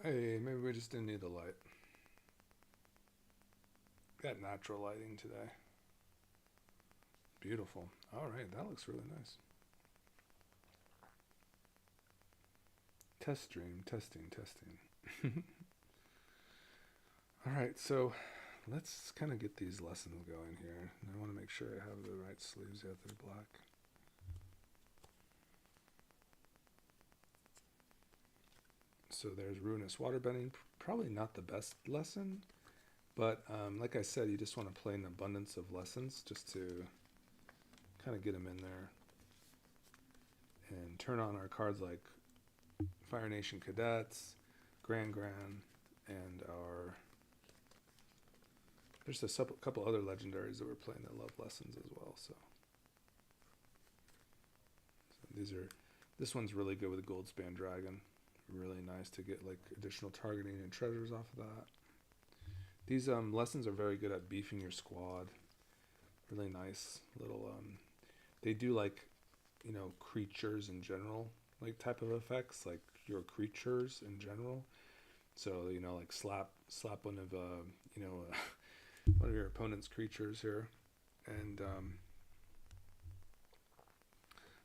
Hey, maybe we just didn't need the light. Got natural lighting today. Beautiful. Alright, that looks really nice. Test stream, testing. Alright, so let's kind of get these lessons going here. I want to make sure I have the right sleeves yet. They're black. So there's Ruinous Waterbending. Probably not the best lesson, but like I said, you just want to play an abundance of lessons just to kind of get them in there and turn on our cards like Fire Nation Cadets, Grand, and our... There's a couple other legendaries that we're playing that love lessons as well. So these are... This one's really good with Goldspan Dragon. Really nice to get like additional targeting and treasures off of that. These lessons are very good at beefing your squad. Really nice little they do like, you know, creatures in general, like type of effects, like your creatures in general. So, you know, like slap one of you know, one of your opponent's creatures here, and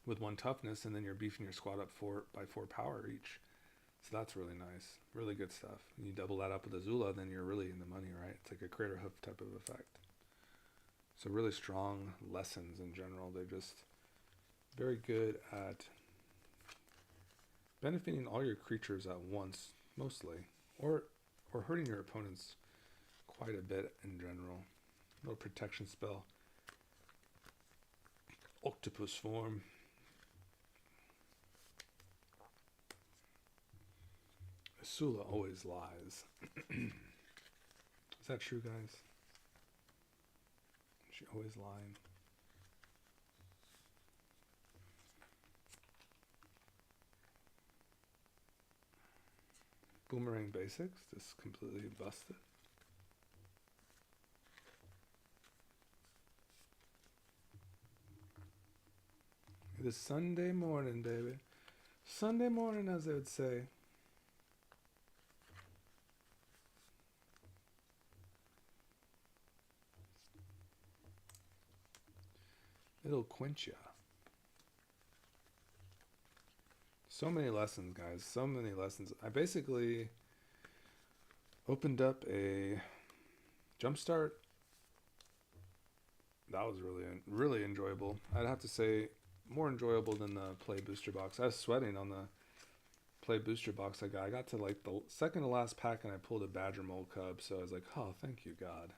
with 1 toughness, and then you're beefing your squad up by 4 power each. So that's really nice. Really good stuff. And you double that up with AZULA, then you're really in the money, right? It's like a crater hoof type of effect. So really strong lessons in general. They're just very good at benefiting all your creatures at once, mostly. Or hurting your opponents quite a bit in general. Little protection spell. Octopus form. AZULA always lies. Is that true, guys? She always lying. Boomerang Basics, just completely busted. It is Sunday morning, baby. Sunday morning, as they would say. It'll quench ya. So many lessons, guys. So many lessons. I basically opened up a Jumpstart. That was really enjoyable. I'd have to say more enjoyable than the Play Booster Box. I was sweating on the Play Booster Box I got. I got to like the second to last pack and I pulled a Badger Mole Cub. So I was like, oh, thank you, God.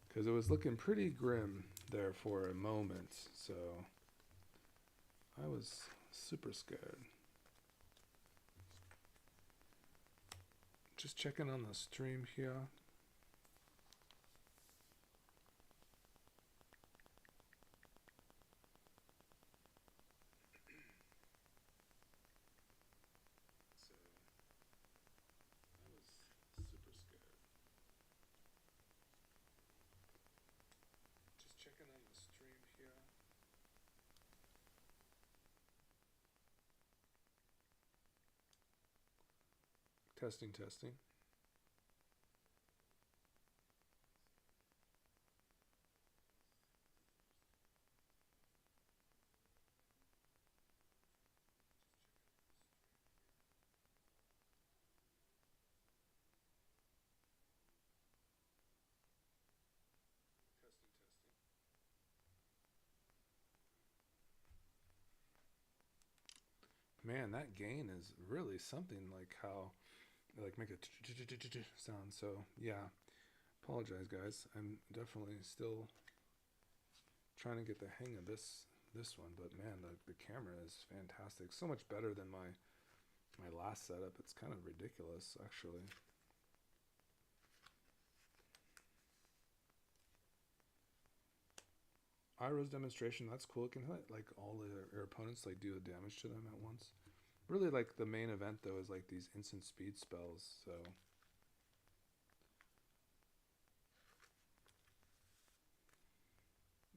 Because it was looking pretty grim there for a moment. So I was super scared. Just checking on the stream here. So I was super scared. Just checking on the stream here. Testing. Testing, testing. Man, that gain is really something, like how like make a sound. So yeah, apologize, guys. I'm definitely still trying to get the hang of this one, but man, the camera is fantastic. So much better than my last setup. It's kind of ridiculous, actually. Iroh's demonstration, that's cool. It can hit like all your opponents, like do the damage to them at once. Really, like the main event though is like these instant speed spells. So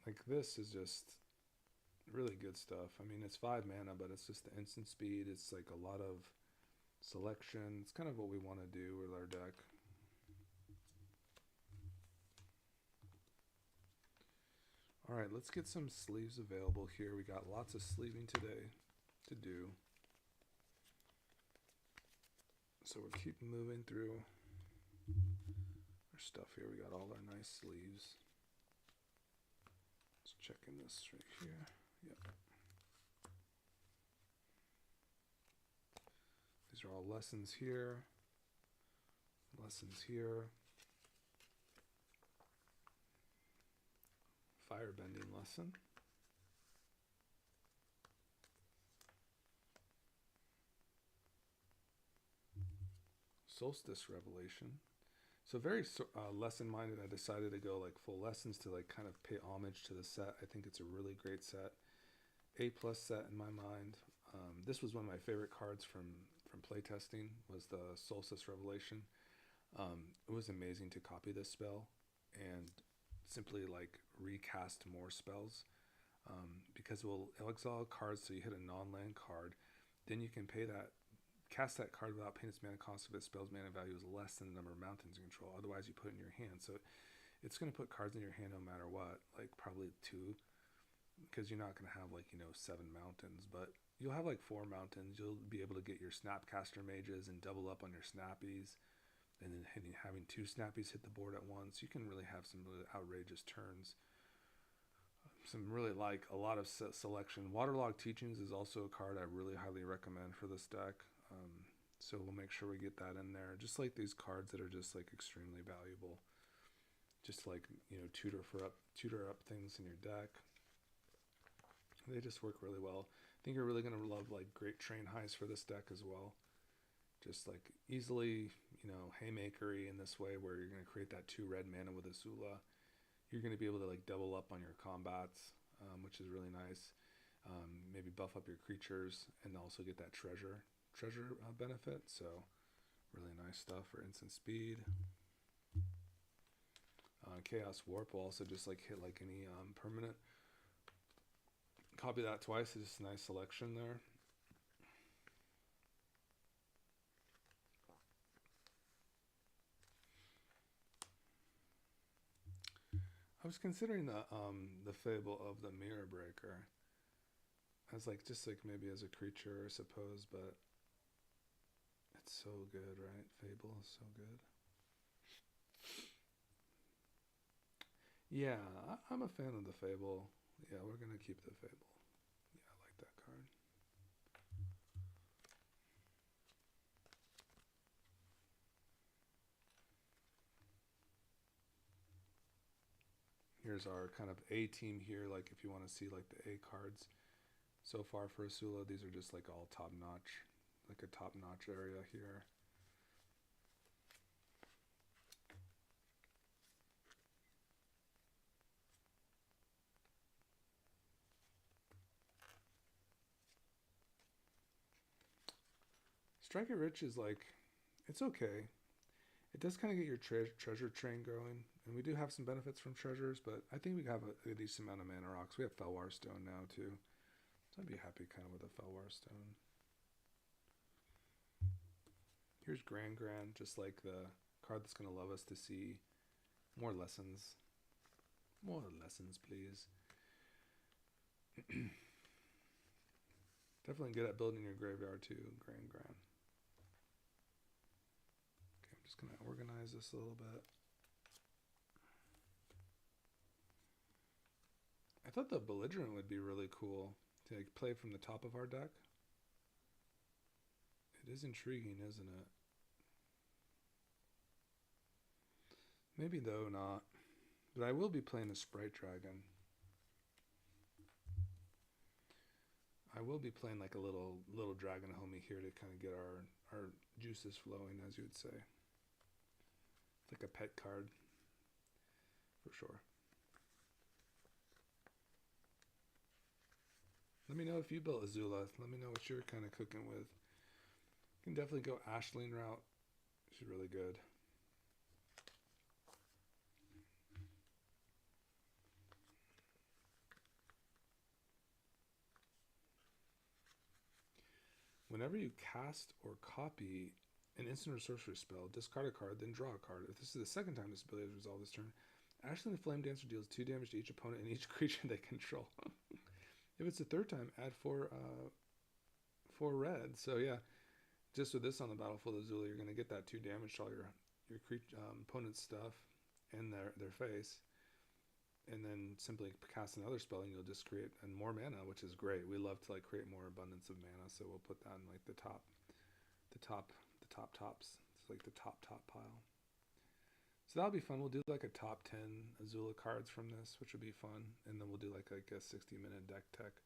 like this is just really good stuff. I mean, it's 5 mana, but it's just the instant speed. It's like a lot of selection. It's kind of what we want to do with our deck. All right, let's get some sleeves available here. We got lots of sleeving today to do. So we'll keep moving through our stuff here. We got all our nice sleeves. Let's check in this right here. Yep. These are all lessons here. Lessons here. Firebending lesson. Solstice Revelation. So very lesson-minded. I decided to go like full lessons to like kind of pay homage to the set. I think it's a really great set. A+ set in my mind. This was one of my favorite cards from playtesting, was the Solstice Revelation. It was amazing to copy this spell and simply like recast more spells, because it will exile cards, so you hit a non-land card, then you can cast that card without paying its mana cost if its spell's mana value is less than the number of mountains you control. Otherwise, you put it in your hand. So it's going to put cards in your hand no matter what, like probably 2. because you're not going to have like, 7 mountains, but you'll have like 4 mountains. You'll be able to get your Snapcaster mages and double up on your snappies, and then having 2 snappies hit the board at once. You can really have some really outrageous turns. Some really like a lot of selection. Waterlogged Teachings is also a card I really highly recommend for this deck. So we'll make sure we get that in there. Just like these cards that are just like extremely valuable. Just like, tutor up things in your deck. They just work really well. I think you're really going to love like Great Train Heist for this deck as well. Just like easily, haymakery in this way where you're going to create that 2 red mana with AZULA. You're going to be able to like double up on your combats, which is really nice. Maybe buff up your creatures and also get that treasure benefit. So really nice stuff for instant speed. Chaos Warp will also just like hit like any permanent. Copy that twice. It's just a nice selection there. I was considering the Fable of the Mirror Breaker as like just like maybe as a creature, I suppose, but it's so good, right? Fable is so good. Yeah, I'm a fan of the Fable. Yeah, we're gonna keep the Fable. Yeah, I like that card. Here's our kind of A team here. Like if you want to see like the A cards so far for AZULA, these are just like all top notch, like a top notch area here. Strike It Rich is like, it's okay. It does kind of get your treasure train going, and we do have some benefits from treasures, but I think we have a decent amount of mana rocks. We have Felwar Stone now too, so I'd be happy kind of with a Felwar Stone. Here's Grand, just like the card that's going to love us to see more lessons. More lessons, please. Definitely good at building your graveyard too, Grand. Okay, I'm just going to organize this a little bit. I thought the Belligerent would be really cool to like play from the top of our deck. It is intriguing, isn't it? Maybe though not. But I will be playing a Sprite Dragon. I will be playing like a little dragon homie here to kind of get our juices flowing, as you would say. It's like a pet card, for sure. Let me know if you built AZULA. Let me know what you're kind of cooking with. You can definitely go Ashling route. She's really good. Whenever you cast or copy an instant or sorcery spell, discard a card, then draw a card. If this is the second time this ability is resolved this turn, Ashling the Flame Dancer deals 2 damage to each opponent and each creature they control. If it's the third time, add 4 red. So yeah, just with this on the battlefield of AZULA, you're going to get that 2 damage to all your opponent's stuff in their face. And then simply cast another spell and you'll just create more mana, which is great. We love to like create more abundance of mana, so we'll put that in like the tops. It's like the top pile. So that'll be fun. We'll do like a top 10 AZULA cards from this, which will be fun. And then we'll do like a 60-minute deck tech.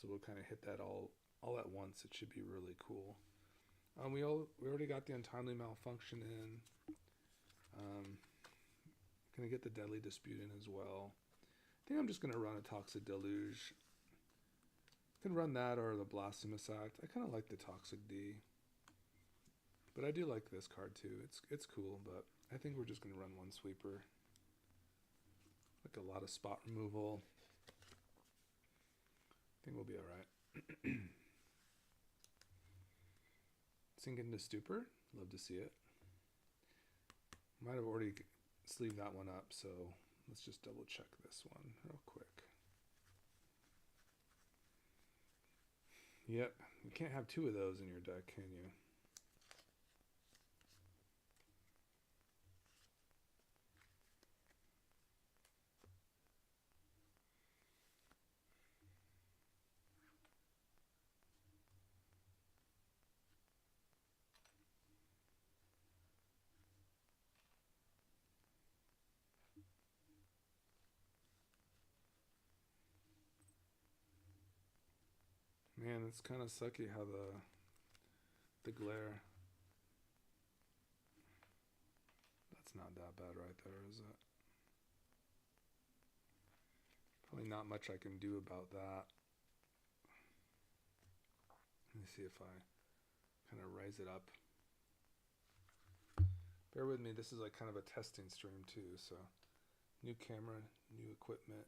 So we'll kind of hit that all at once. It should be really cool. We already got the Untimely Malfunction in. Gonna get the Deadly Dispute in as well. I think I'm just gonna run a Toxic Deluge. Can run that or the Blasphemous Act. I kind of like the Toxic D, but I do like this card too. It's cool, but I think we're just gonna run one sweeper. Like a lot of spot removal. I think we'll be all right. Sink into Stupor. Love to see it. Might have already sleeved that one up, so let's just double check this one real quick. Yep, you can't have two of those in your deck, can you? Man, it's kind of sucky how the glare. That's not that bad right there, is it? Probably not much I can do about that. Let me see if I kind of raise it up. Bear with me, this is like kind of a testing stream too, so new camera, new equipment.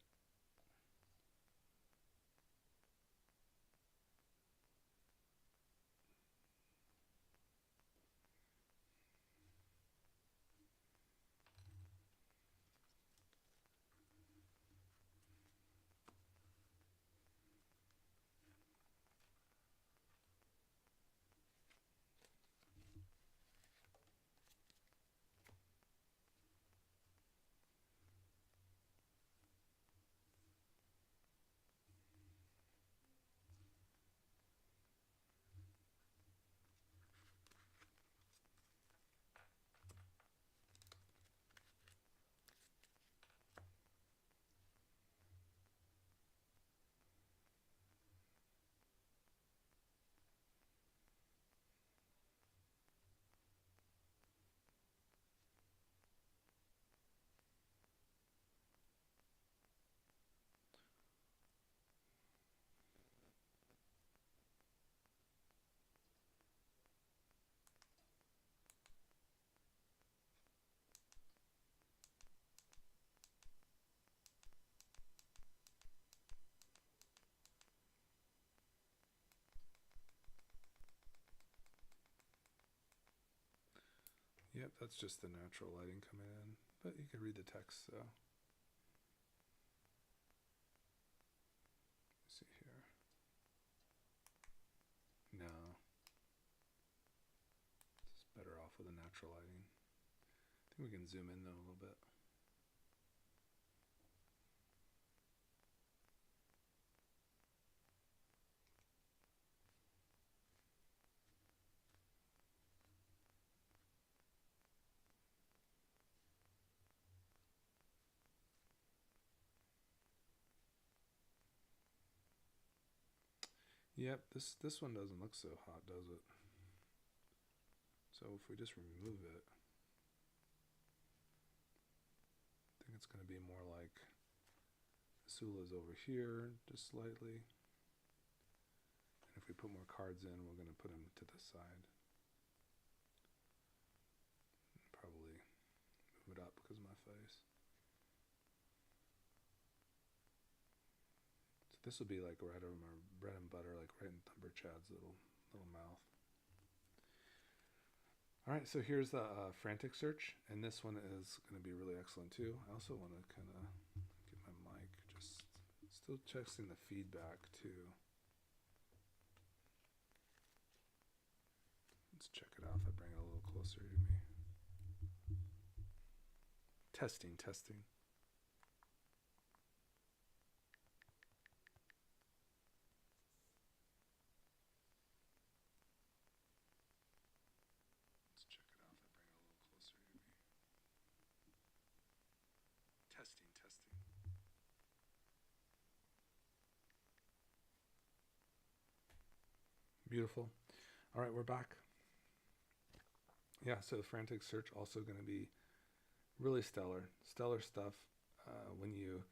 Yep, that's just the natural lighting coming in, but you can read the text, so. Let's see here. No. It's better off with the natural lighting. I think we can zoom in though a little bit. Yep, this one doesn't look so hot, does it? So if we just remove it, I think it's going to be more like AZULA's over here, just slightly. And if we put more cards in, we're going to put them to the side. And probably move it up because of my face. So this will be like right over my bread and butter, like right in Thumber Chad's little mouth. All right, so here's the frantic search, and this one is going to be really excellent too. I also want to kind of get my mic, just still checking the feedback too. Let's check it out if I bring it a little closer to me. Testing. Let's check it out if I bring it a little closer to me. Testing. Beautiful. All right, we're back. Yeah, so frantic search also going to be really stellar stuff. When you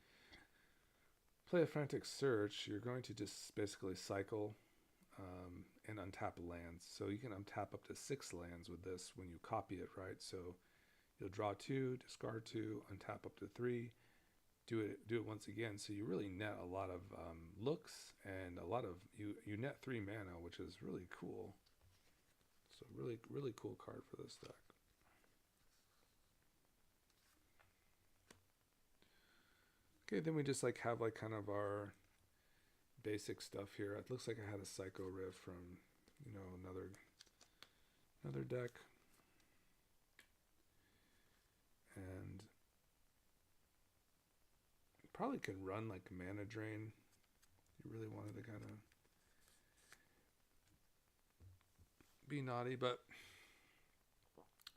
play a frantic search, you're going to just basically cycle and untap lands. So you can untap up to 6 lands with this when you copy it, right? So you'll draw 2, discard 2, untap up to 3, do it once again. So you really net a lot of looks, and a lot of you net 3 mana, which is really cool. So really cool card for this deck. Okay, then we just like have like kind of our basic stuff here. It looks like I had a Psycho Riff from, you know, another deck. And probably could run like Mana Drain. You really wanted to kind of be naughty, but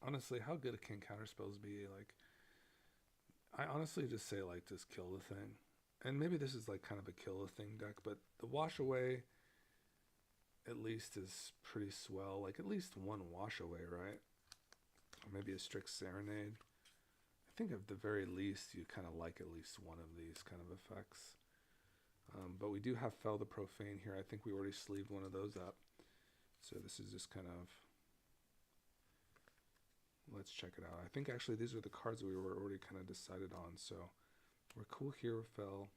honestly, how good can counterspells be? Like, I honestly just say like just kill the thing. And maybe this is like kind of a kill the thing deck, but the wash away at least is pretty swell. Like at least one wash away, right? Or maybe a Strict Serenade. I think at the very least you kind of like at least one of these kind of effects. But we do have Fel the Profane here. I think we already sleeved one of those up. So this is just kind of... Let's check it out. I think actually these are the cards we were already kind of decided on. So we're cool here with Fel.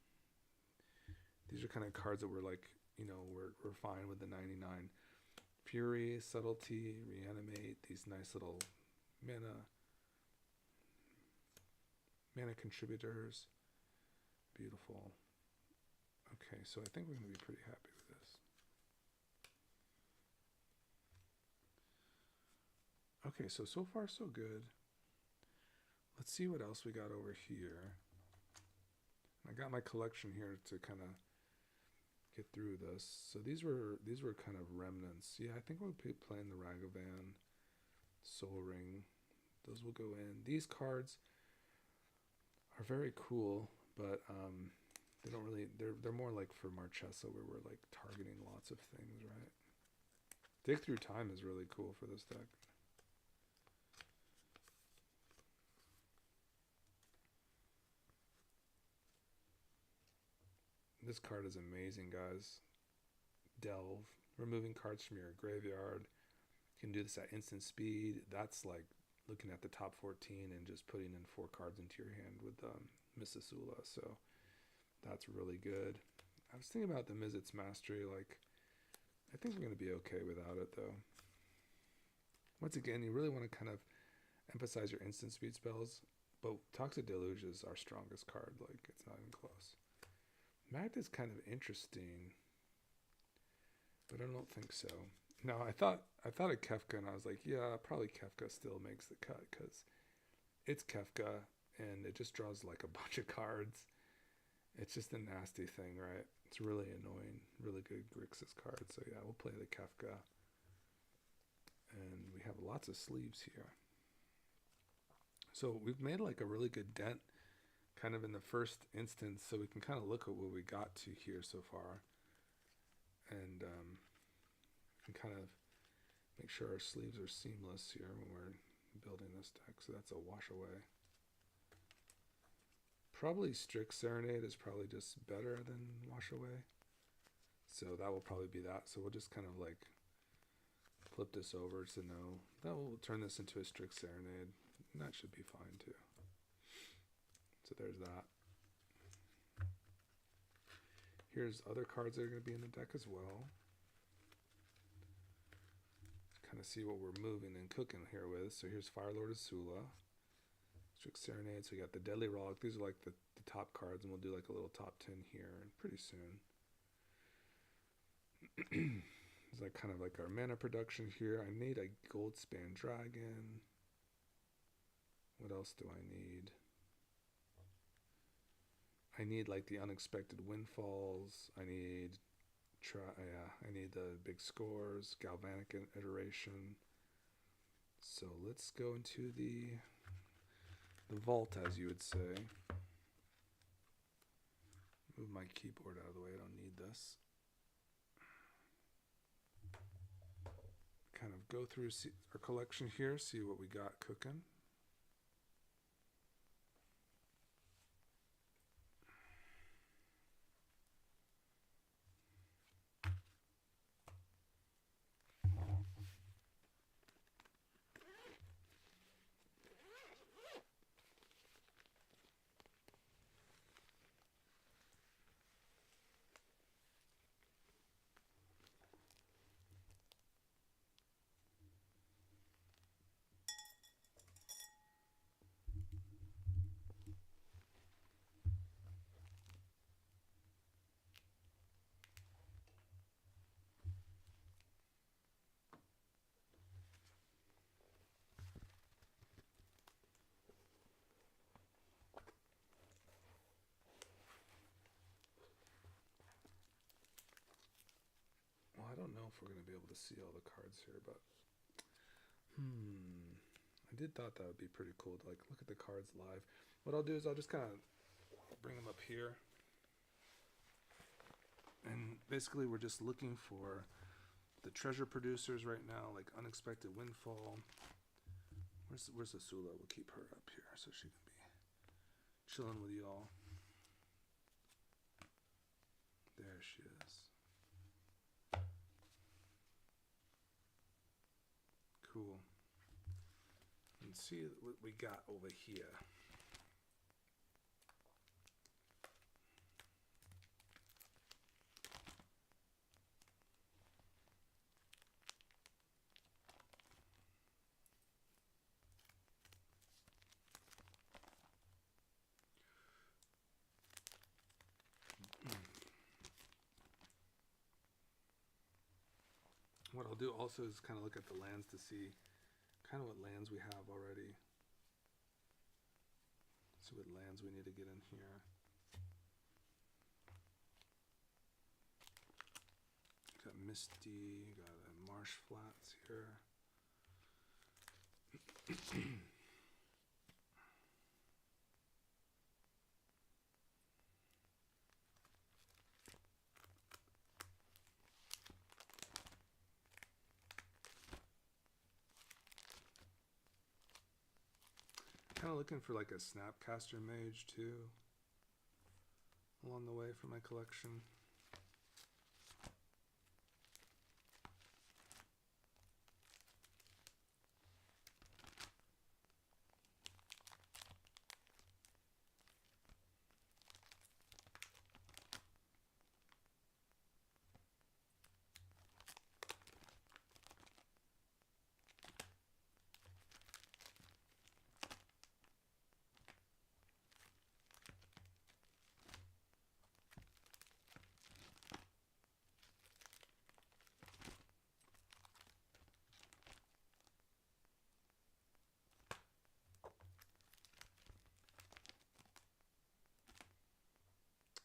These are kind of cards that we're like, you know, we're fine with the 99. Fury, Subtlety, Reanimate, these nice little mana contributors. Beautiful. Okay, so I think we're going to be pretty happy with this. Okay, so far so good. Let's see what else we got over here. I got my collection here to kind of get through this. So these were kind of remnants. Yeah, I think we'll be playing the Ragavan, Soul Ring. Those will go in. These cards are very cool, but they don't really. They're more like for Marchesa, where we're like targeting lots of things, right? Dig Through Time is really cool for this deck. This card is amazing, guys. Delve. Removing cards from your graveyard. You can do this at instant speed. That's like looking at the top 14 and just putting in 4 cards into your hand with Miss AZULA. So that's really good. I was thinking about the Mizzet's Mastery. Like, I think we're going to be okay without it, though. Once again, you really want to kind of emphasize your instant speed spells. But Toxic Deluge is our strongest card. Like, it's not even close. Magd is kind of interesting, but I don't think so. No, I thought of Kefka, and I was like, yeah, probably Kefka still makes the cut because it's Kefka, and it just draws like a bunch of cards. It's just a nasty thing, right? It's really annoying. Really good Grixis card. So yeah, we'll play the Kefka, and we have lots of sleeves here. So we've made like a really good dent kind of in the first instance, so we can kind of look at what we got to here so far, and kind of make sure our sleeves are seamless here when we're building this deck. So that's a wash away. Probably Strict Serenade is probably just better than wash away, so that will probably be that. So we'll just kind of like flip this over to know that we'll turn this into a Strict Serenade, and that should be fine too. So there's that. Here's other cards that are going to be in the deck as well. Kind of see what we're moving and cooking here with. So here's Firelord AZULA, Strict Serenade. So we got the Deadly Rollick. These are like the top cards, and we'll do like a little top 10 here pretty soon. It's like kind of like our mana production here. I need a Goldspan Dragon. What else do I need? I need like the Unexpected Windfalls. I need the big scores, Galvanic Iteration. So let's go into the vault, as you would say. Move my keyboard out of the way. I don't need this. Kind of go through our collection here, see what we got cooking. if we're going to be able to see all the cards here, but I did thought that would be pretty cool to like look at the cards live. What I'll do is I'll just kind of bring them up here, and basically we're just looking for the treasure producers right now, like Unexpected Windfall. Where's AZULA? We'll keep her up here so she can be chilling with y'all. There she is. Cool. And see what we got over here. What I'll do also is kind of look at the lands to see kind of what lands we have already. See what lands we need to get in here. Got Misty, got a Marsh Flats here. Kind of looking for like a Snapcaster Mage too along the way for my collection.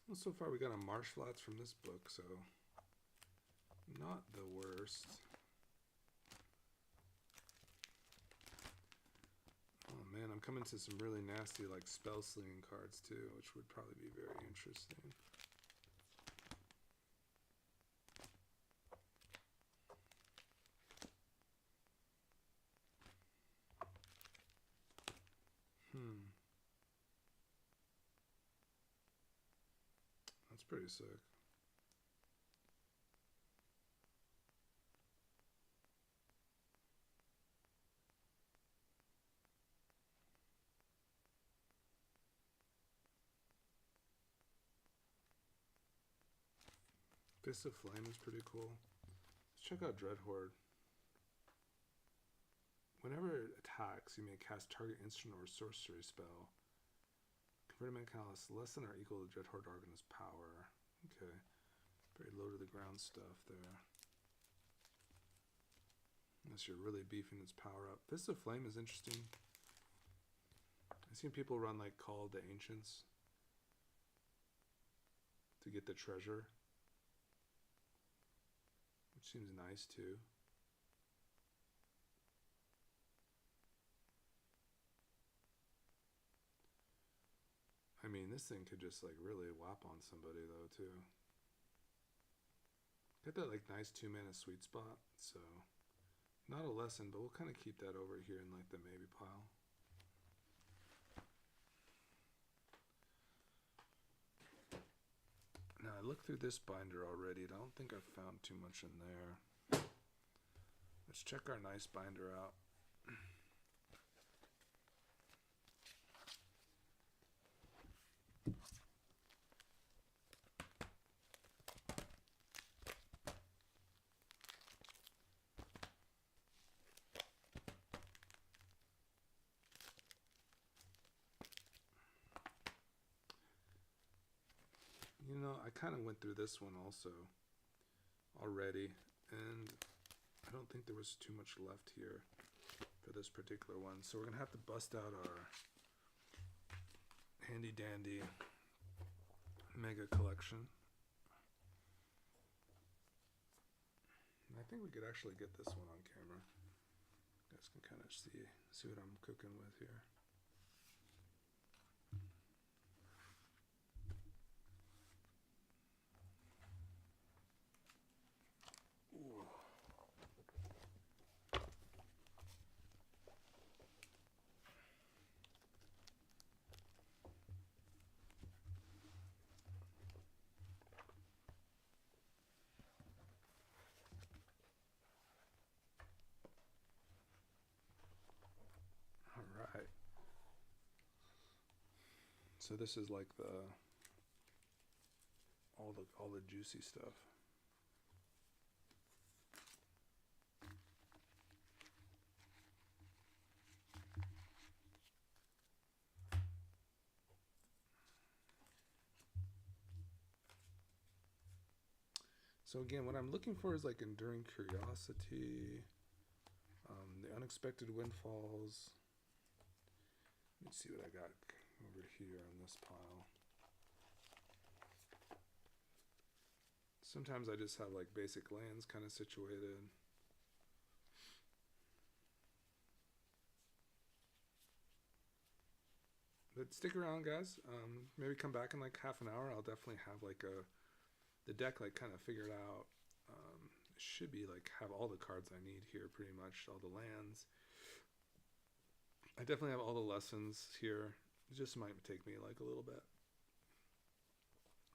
Well, so far we got a Marsh Flats from this book, so not the worst. Oh man, I'm coming to some really nasty like spell slinging cards too, which would probably be very interesting. That's pretty sick. Fist of Flame is pretty cool. Let's check out Dreadhorde. Whenever it attacks, you may cast target instant or sorcery spell. Converted mana cost less than or equal to Dreadhorde Argon's power. Okay. Very low to the ground stuff there. Unless you're really beefing its power up. Fist of Flame is interesting. I've seen people run like Call of the Ancients to get the treasure, which seems nice too. I mean, this thing could just like really whop on somebody though too. Got that like nice 2-mana sweet spot, so not a lesson, but we'll kind of keep that over here in like the maybe pile. Now I looked through this binder already, and I don't think I've found too much in there. Let's check our nice binder out. You know, I kind of went through this one also already, and I don't think there was too much left here for this particular one. So we're going to have to bust out our handy dandy mega collection. I think we could actually get this one on camera. You guys can kind of see what I'm cooking with here. Ooh. All right. So this is like all the juicy stuff. So again, what I'm looking for is like Enduring Curiosity, the Unexpected Windfalls. Let me see what I got over here on this pile. Sometimes I just have like basic lands kind of situated. But stick around, guys. Maybe come back in like half an hour. I'll definitely have like the deck like kind of figured out. It should be like have all the cards I need here, pretty much all the lands. I definitely have all the lessons here. It just might take me like a little bit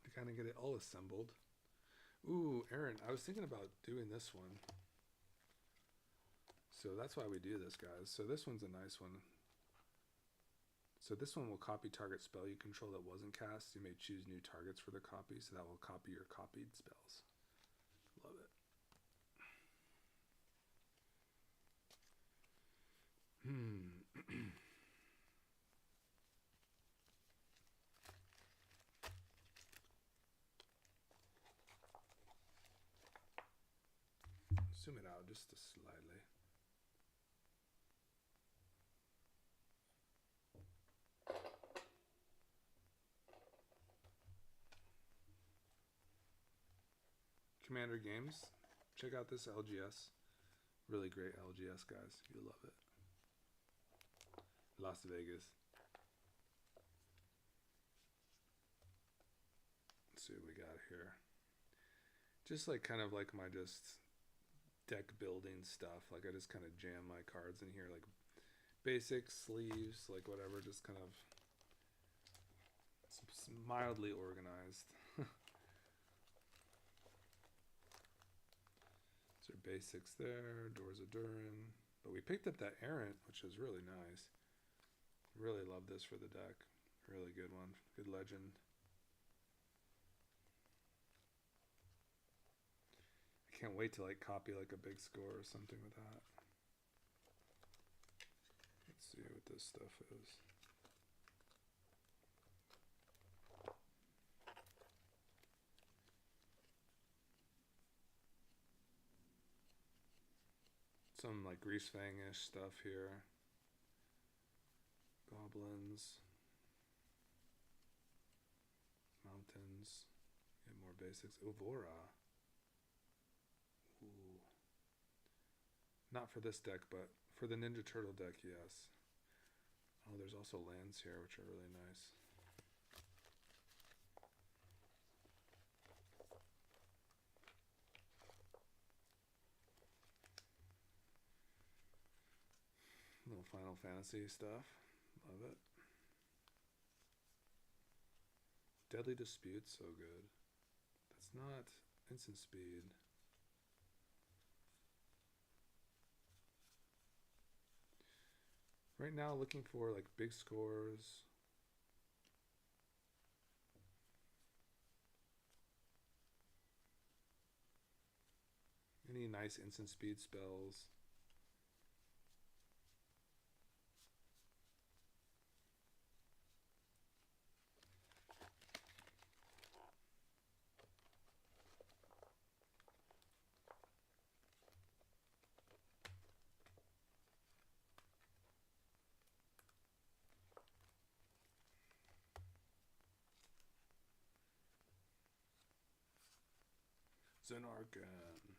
to kind of get it all assembled. Ooh, Aaron, I was thinking about doing this one. So that's why we do this, guys. So this one's a nice one. So this one will copy target spell you control that wasn't cast. You may choose new targets for the copy, so that will copy your copied spells. Love it. Zoom it out just slightly. Commander Games. Check out this LGS. Really great LGS, guys. You'll love it. Las Vegas. Let's see what we got here. Just like kind of like my just deck building stuff. Like I just kind of jam my cards in here, like basics, sleeves, like whatever. Just kind of mildly organized. So basics there, Doors of Durin. But we picked up that Errant, which is really nice. Really love this for the deck. Really good one. Good legend. I can't wait to like copy like a big score or something with that. Let's see what this stuff is. Some like Greasefang-ish stuff here. Goblins. Mountains. Get more basics. Uvora. Ooh. Not for this deck, but for the Ninja Turtle deck, yes. Oh, there's also lands here, which are really nice. Little Final Fantasy stuff. Love it. Deadly Dispute, so good. That's not instant speed. Right now, looking for like big scores. Any nice instant speed spells. Zenargan.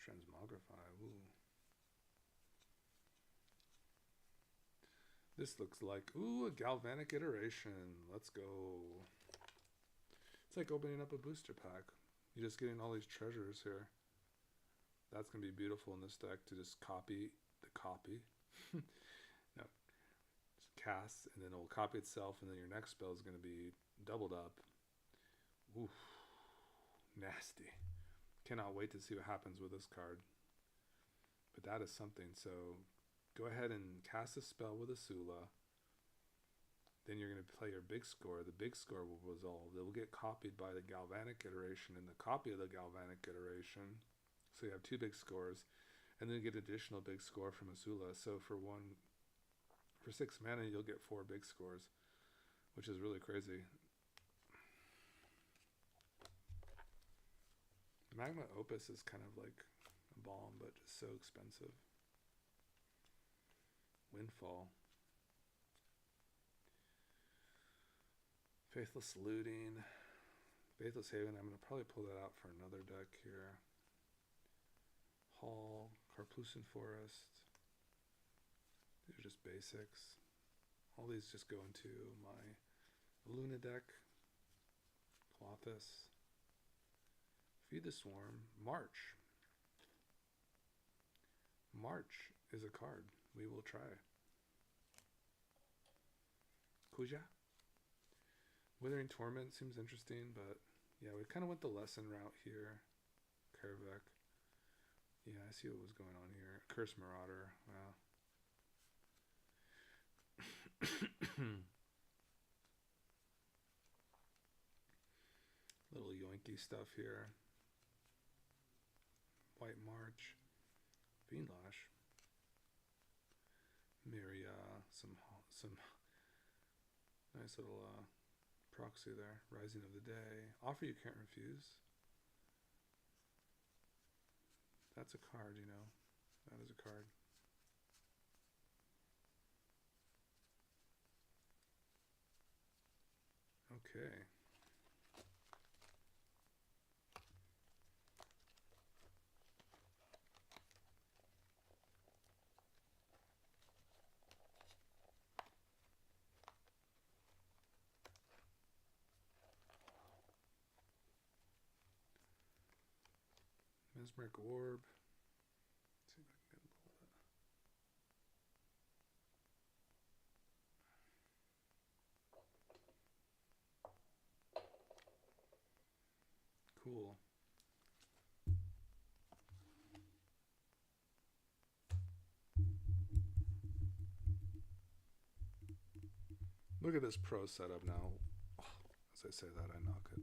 Transmogrify. Ooh. This looks like, ooh, a Galvanic Iteration. Let's go. It's like opening up a booster pack. You're just getting all these treasures here. That's going to be beautiful in this deck to just copy the copy. No, just cast, and then it will copy itself, and then your next spell is going to be doubled up. Ooh, nasty. Cannot wait to see what happens with this card. But that is something. So go ahead and cast a spell with AZULA. Then you're going to play your big score. The big score will resolve. It will get copied by the Galvanic Iteration and the copy of the Galvanic Iteration. So you have 2 big scores. And then you get additional big score from AZULA. So for 6 mana, you'll get 4 big scores, which is really crazy. Magma Opus is kind of like a bomb, but just so expensive. Windfall. Faithless Looting. Faithless Haven. I'm going to probably pull that out for another deck here. Hall. Carplucin Forest. These are just basics. All these just go into my Luna deck. Clothis. Feed the Swarm. March. March is a card we will try. Kuja. Withering Torment seems interesting, but yeah, we kind of went the lesson route here. Karvek. Yeah, I see what was going on here. Curse Marauder. Wow. Little yoinky stuff here. White March. Fiendlash. Myria. Some nice little proxy there. Rising of the Day. Offer You Can't Refuse. That's a card, you know. That is a card. Okay. Mesmeric Orb. Let's see if I can pull that. Cool. Look at this pro setup now. Oh, as I say that, I knock it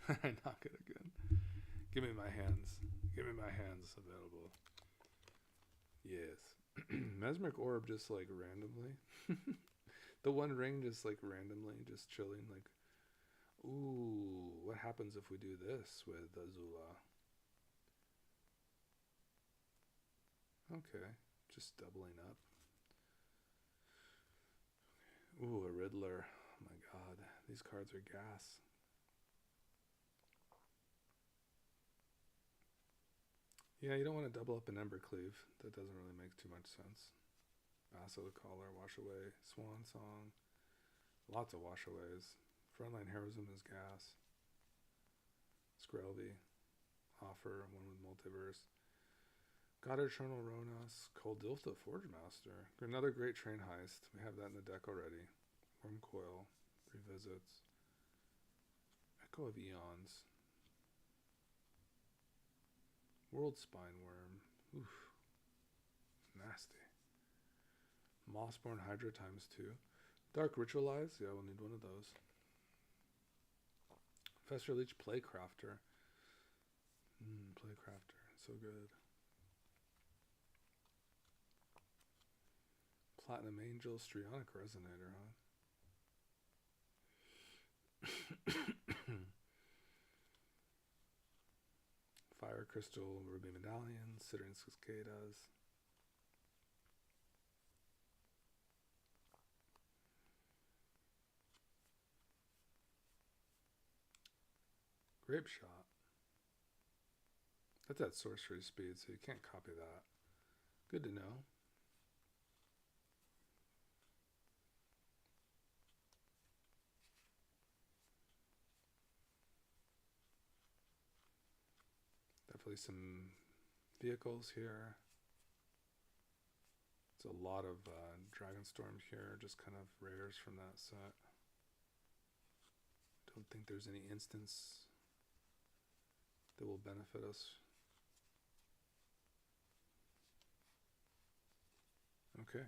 over. I knock it again. Give me my hands. Give me my hands available. Yes. Mesmeric Orb just like randomly. The one ring just like randomly, just chilling like, ooh, what happens if we do this with AZULA? Okay, just doubling up. Ooh, a Riddler. Oh my god, these cards are gas. Yeah, you don't want to double up an Embercleave. That doesn't really make too much sense. Vassal the Caller, Wash Away, Swan Song. Lots of washaways. Frontline Heroism is gas. Skrelvy. Offer, one with Multiverse. God Eternal Ronas. Coldiltha Forge Master. Another great train heist. We have that in the deck already. Worm Coil. Revisits. Echo of Eons. World Spine Worm. Oof. Nasty. Mossborn Hydra ×2. Dark Ritualize. Yeah, we'll need one of those. Fester Leech Playcrafter. Playcrafter. So good. Platinum Angel. Strionic Resonator, huh? Fire Crystal, Ruby Medallion, Cittern Cicadas. Grape Shot. That's at sorcery speed, so you can't copy that. Good to know. Definitely some vehicles here. It's a lot of Dragonstorm here, just kind of rares from that set. Don't think there's any instance that will benefit us. Okay.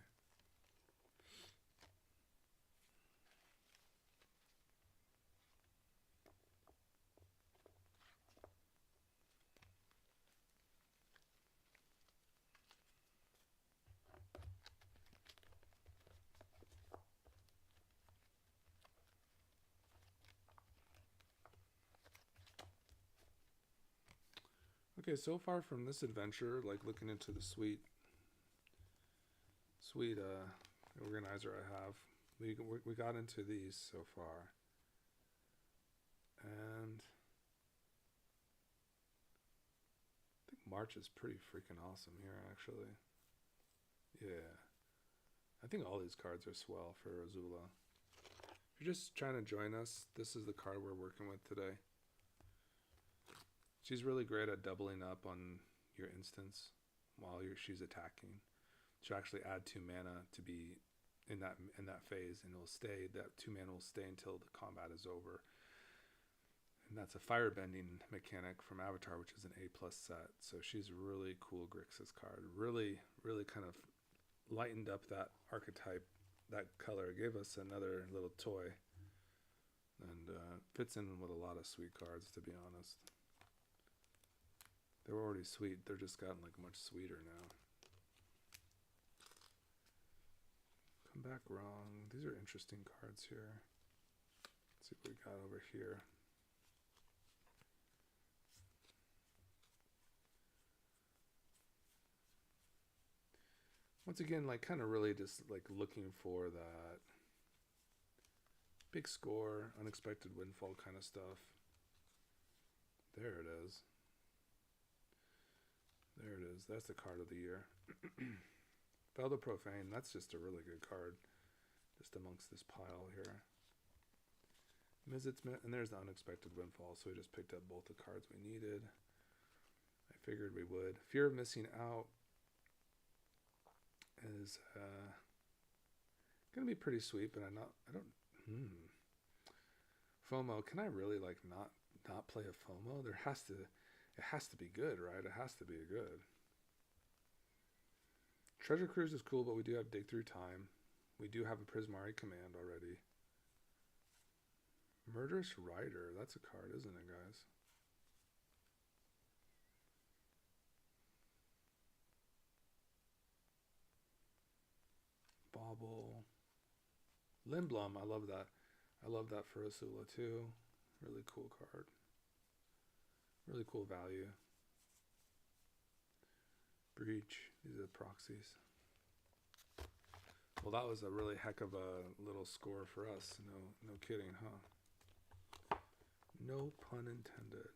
Okay, so far from this adventure, like looking into the sweet organizer I have, we got into these so far, and I think March is pretty freaking awesome here, actually. Yeah, I think all these cards are swell for AZULA. If you're just trying to join us, this is the card we're working with today. She's really great at doubling up on your instance while she's attacking. She'll actually add 2 mana to be in that phase, and it'll stay. That 2 mana will stay until the combat is over. And that's a firebending mechanic from Avatar, which is an A+ set. So she's a really cool Grixis card. Really, really kind of lightened up that archetype, that color. It gave us another little toy, and fits in with a lot of sweet cards, to be honest. They were already sweet. They're just gotten like much sweeter now. Come back wrong. These are interesting cards here. Let's see what we got over here. Once again, like kind of really just like looking for that big score, unexpected windfall kind of stuff. There it is. There it is. That's the card of the year. Felder Profane, that's just a really good card. Just amongst this pile here. And there's the unexpected windfall, so we just picked up both the cards we needed. I figured we would. Fear of missing out is gonna be pretty sweet, but FOMO, can I really like not play a FOMO? It has to be good, right? It has to be good. Treasure Cruise is cool, but we do have Dig Through Time. We do have a Prismari command already. Murderous Rider, that's a card, isn't it, guys? Bauble. Lindblom, I love that. I love that for AZULA too. Really cool card. Really cool value. Breach. These are the proxies. Well, that was a really heck of a little score for us. No kidding, huh? No pun intended.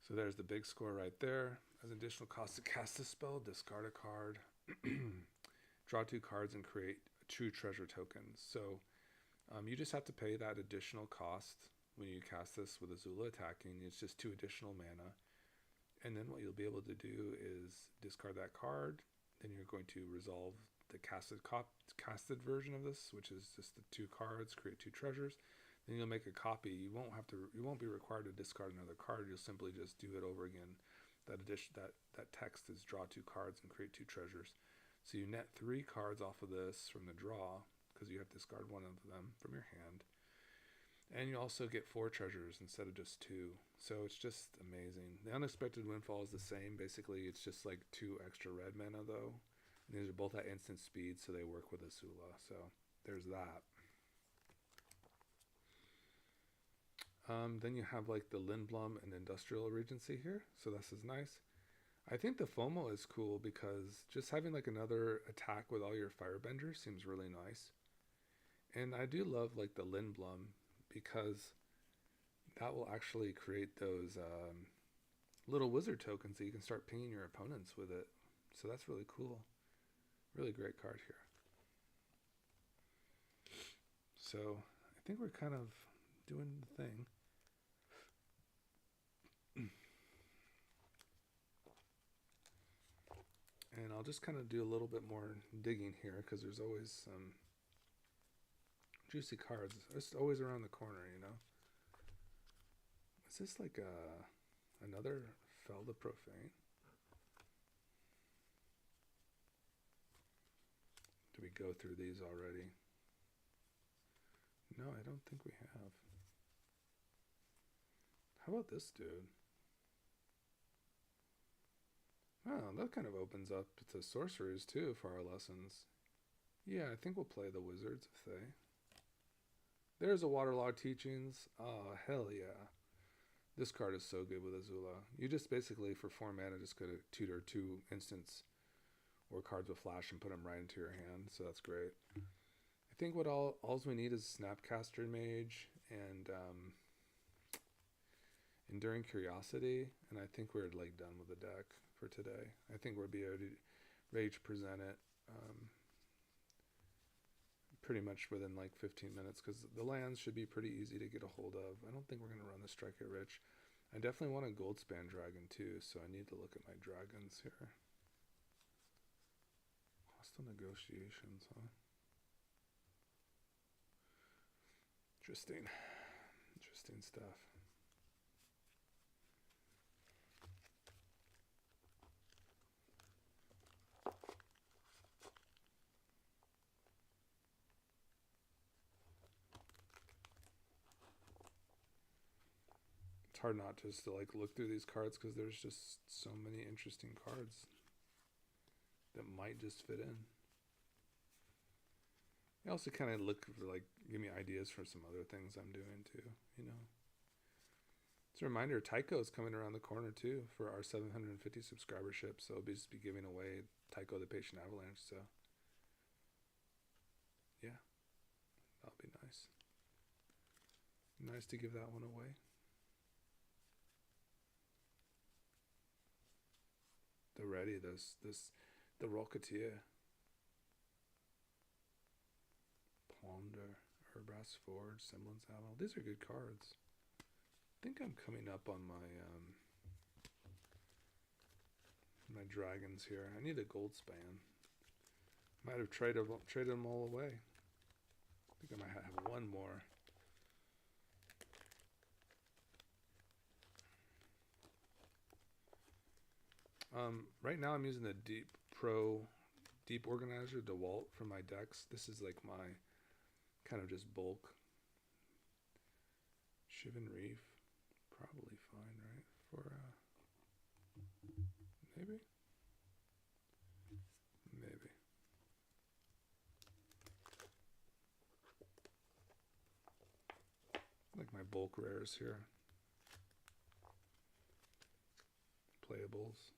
So there's the big score right there. As an additional cost to cast a spell, discard a card, draw 2 cards, and create 2 treasure tokens. So you just have to pay that additional cost when you cast this with AZULA attacking. It's just 2 additional mana. And then what you'll be able to do is discard that card. Then you're going to resolve the casted version of this, which is just the 2 cards, create 2 treasures. Then you'll make a copy. You won't be required to discard another card. You'll simply just do it over again. That text is draw 2 cards and create 2 treasures. So you net 3 cards off of this from the draw, because you have to discard 1 of them from your hand. And you also get 4 treasures instead of just 2. So it's just amazing. The unexpected windfall is the same. Basically, it's just like 2 extra red mana, though. And these are both at instant speed, so they work with AZULA. So there's that. Then you have like the Lindblom and Industrial Regency here. So this is nice. I think the FOMO is cool because just having like another attack with all your firebenders seems really nice. And I do love like the Lindblom because that will actually create those little wizard tokens that you can start pinging your opponents with it. So that's really cool. Really great card here. So I think we're kind of doing the thing. And I'll just kind of do a little bit more digging here because there's always some juicy cards. It's always around the corner, you know. Is this like another Felda Profane? Do we go through these already? No, I don't think we have. How about this dude? Oh, that kind of opens up to sorcerers too for our lessons. Yeah, I think we'll play the wizards if they... There's a Waterlogged Teachings. Oh, hell yeah. This card is so good with Azula. You just basically, for 4 mana, just gotta tutor 2 instants or cards with flash and put them right into your hand, so that's great. I think what all we need is Snapcaster Mage and Enduring Curiosity, and I think we're like done with the deck for today. I think we'll be ready to present it pretty much within like 15 minutes because the lands should be pretty easy to get a hold of. I don't think we're going to run the Strike It Rich. I definitely want a Goldspan Dragon too, so I need to look at my dragons here. Hostile Negotiations, huh? Interesting. Interesting stuff. It's hard not just to like look through these cards because there's just so many interesting cards that might just fit in. I also kind of look for like give me ideas for some other things I'm doing too, you know. It's a reminder, Tycho is coming around the corner too for our 750 subscribership, so I'll just be giving away Tycho the Patient Avalanche, so yeah, that'll be nice. Nice to give that one away. The ready, the Rocketeer. Ponder, Urbrass Forge, Semblance Aval. These are good cards. I think I'm coming up on my dragons here. I need a Goldspan. Might have traded them all away. I think I might have one more. Right now I'm using the Deep Organizer DeWalt for my decks. This is like my kind of just bulk. Shivan Reef, probably fine, right? For maybe. Like my bulk rares here. Playables.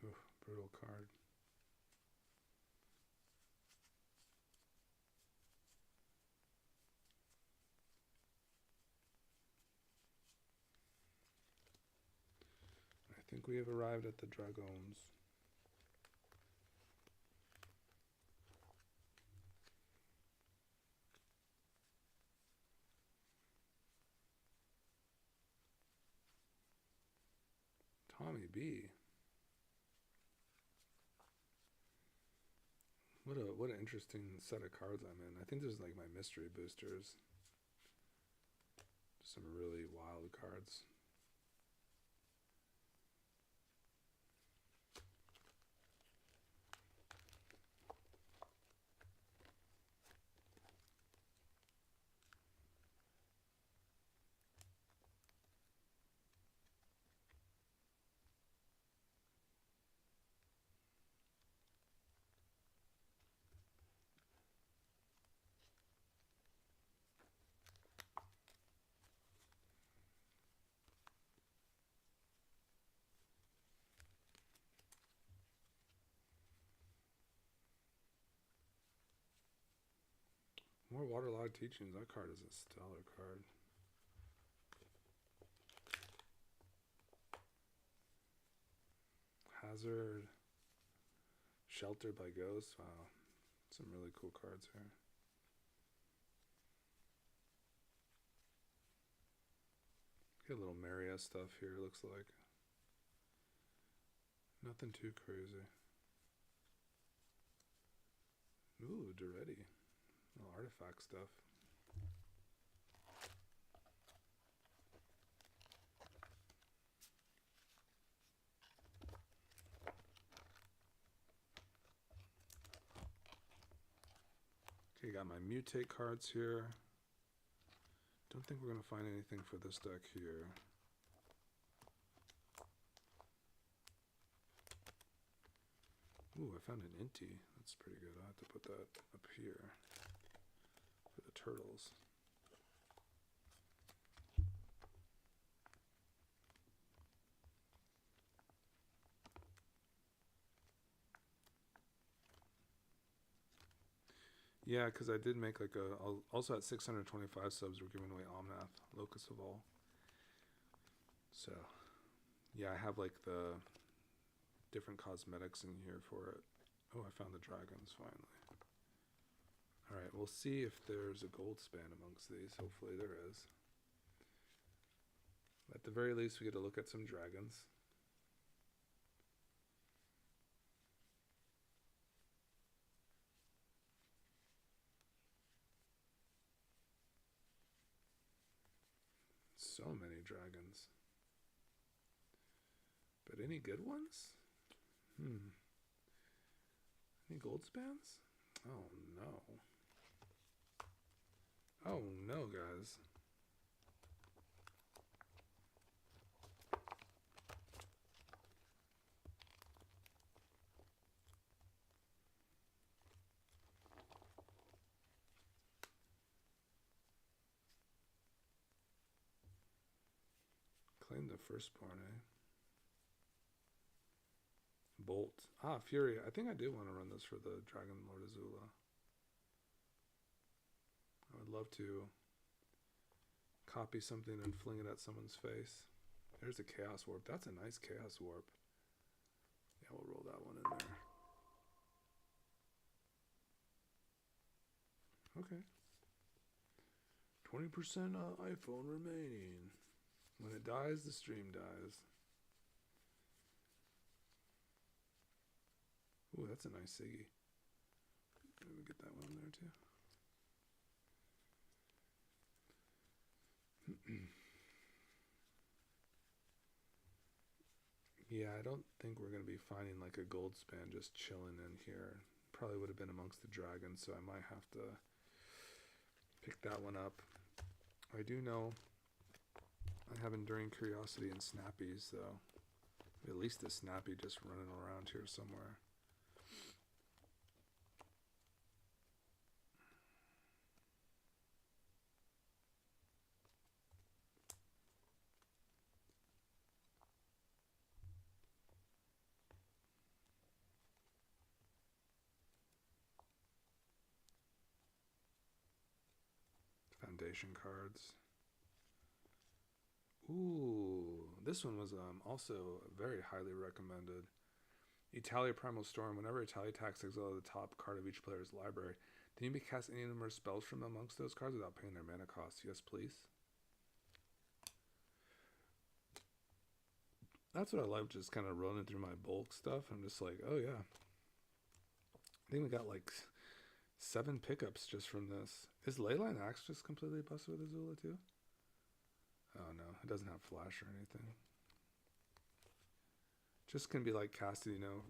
Ooh, brutal card. I think we have arrived at the Dragons. Tommy B. What an interesting set of cards I'm in. I think this is like my mystery boosters. Just some really wild cards. More Waterlogged Teachings. That card is a stellar card. Hazard. Sheltered by Ghosts. Wow. Some really cool cards here. Get a little Maria stuff here, looks like. Nothing too crazy. Ooh, Duretti. Little artifact stuff. Okay, got my Mutate cards here. Don't think we're going to find anything for this deck here. Ooh, I found an Inti. That's pretty good. I'll have to put that up here for the turtles. Yeah, because I did make like a... Also at 625 subs, we're giving away Omnath, Locus of All. So, yeah, I have like the different cosmetics in here for it. Oh, I found the dragons finally. Alright, we'll see if there's a gold span amongst these. Hopefully there is. At the very least, we get to look at some dragons. So many dragons. But any good ones? Any gold spans? Oh no. Oh no, guys. Claim the firstborn, eh? Bolt. Ah, Fury. I think I do want to run this for the Dragon Lord AZULA. I would love to copy something and fling it at someone's face. There's a Chaos Warp. That's a nice Chaos Warp. Yeah, we'll roll that one in there. Okay. 20% iPhone remaining. When it dies, the stream dies. Ooh, that's a nice Siggy. Let me get that one there too. Yeah, I don't think we're going to be finding like a gold span just chilling in here. Probably would have been amongst the dragons, so I might have to pick that one up. I do know I have Enduring Curiosity and Snappies, though. At least a Snappy just running around here somewhere. Foundation cards. Ooh, this one was also very highly recommended. Italia Primal Storm. Whenever Italia attacks, exile the top card of each player's library. Then you may cast any number of spells from amongst those cards without paying their mana cost. Yes, please. That's what I love, just kind of rolling through my bulk stuff. I'm just like, oh yeah. I think we got like 7 pickups just from this. Is Leyline Axe just completely busted with AZULA too? Oh no, it doesn't have flash or anything. Just can be like casted, you know,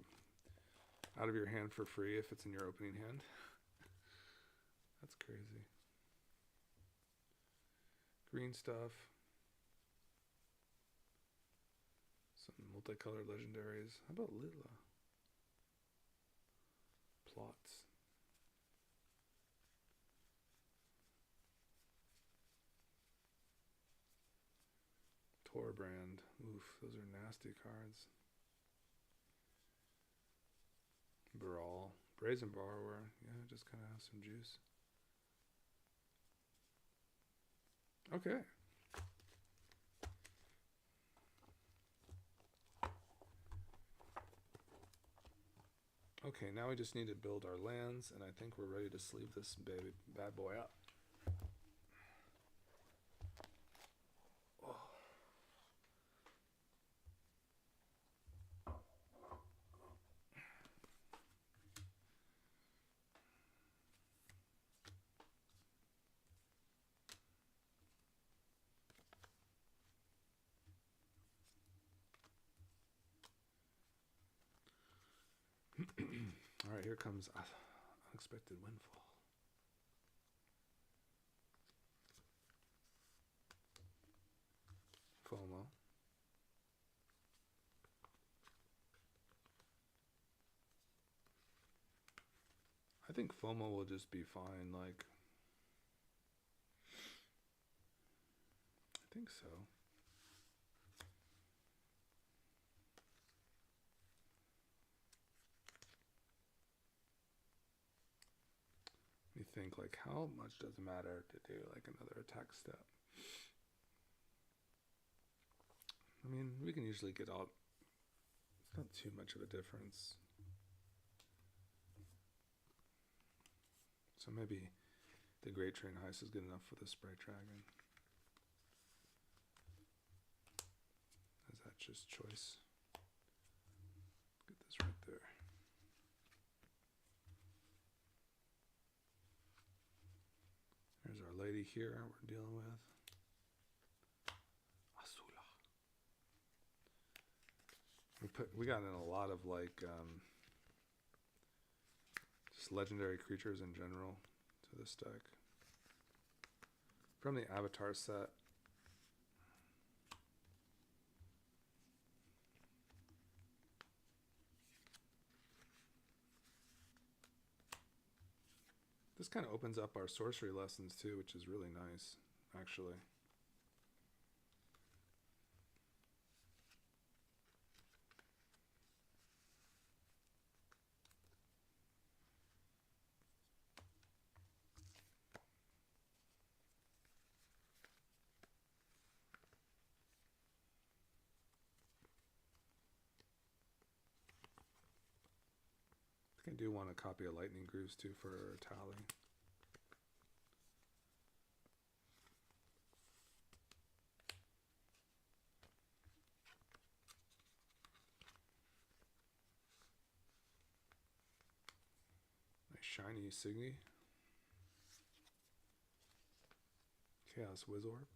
out of your hand for free if it's in your opening hand. That's crazy. Green stuff. Some multicolored legendaries. How about Lila? Plots. Torbrand. Oof, those are nasty cards. Brawl. Brazen Borrower. Yeah, just kind of have some juice. Okay. Okay, now we just need to build our lands, and I think we're ready to sleeve this bad boy up. Oh. All right, here comes unexpected windfall. FOMO. I think FOMO will just be fine, like, I think so. You think, like, how much does it matter to do, like, another attack step? I mean, we can usually get out. It's not too much of a difference. So maybe the Great Train Heist is good enough for the Sprite Dragon. Is that just choice? Get this right there. There's our lady here we're dealing with. AZULA. We got in a lot of like just legendary creatures in general to this deck. From the Avatar set. This kind of opens up our sorcery lessons too, which is really nice, actually. I do want a copy of Lightning Grooves too for a tally. Nice shiny Signy. Chaos Wizorb.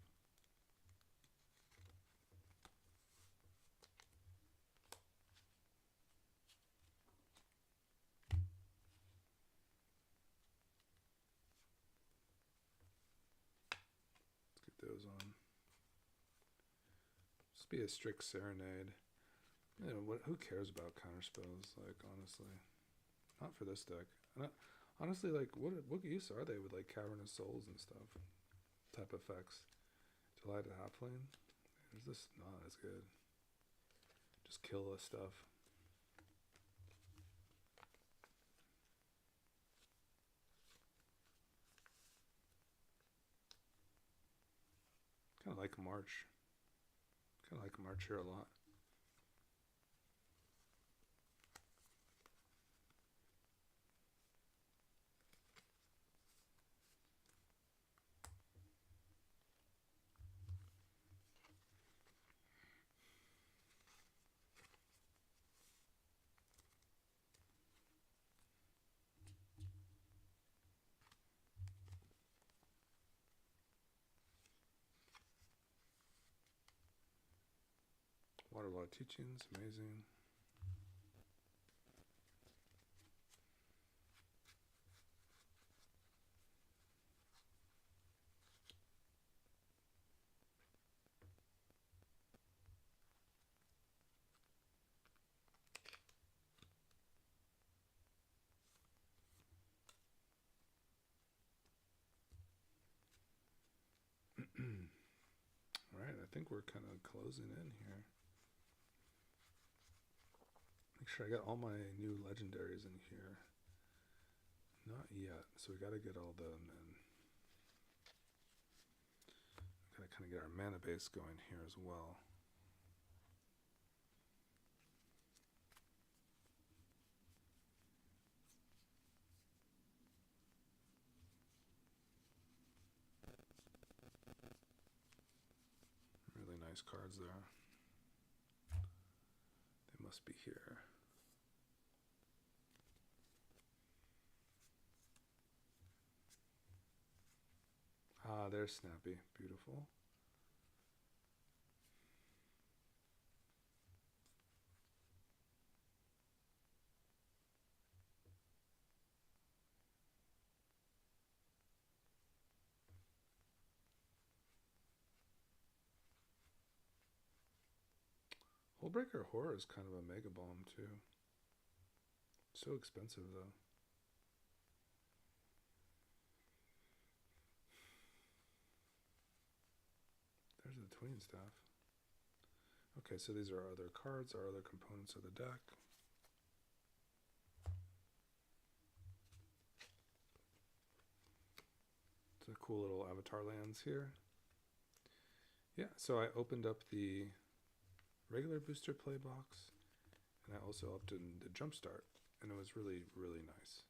Those on. Just be a strict Serenade. You know, who cares about counter spells? Like, honestly, not for this deck. Honestly, like, what use are they with like Cavernous Souls and stuff? Type effects. July to Halflane. Is this not as good? Just kill this stuff. Kind of like March. Kind of like March here a lot. Waterlord Teachings, amazing. All right, I think we're kind of closing in here. Make sure I got all my new legendaries in here. Not yet, so we got to get all them in. kind of get our mana base going here as well. Really nice cards there. They must be here. Ah, there's Snappy. Beautiful. Hullbreaker Horror is kind of a mega bomb too. So expensive though. There's the tween staff. Okay, so these are our other cards, our other components of the deck. It's a cool little avatar lands here. Yeah, so I opened up the regular booster play box, and I also upped in the jumpstart, and it was really, really nice.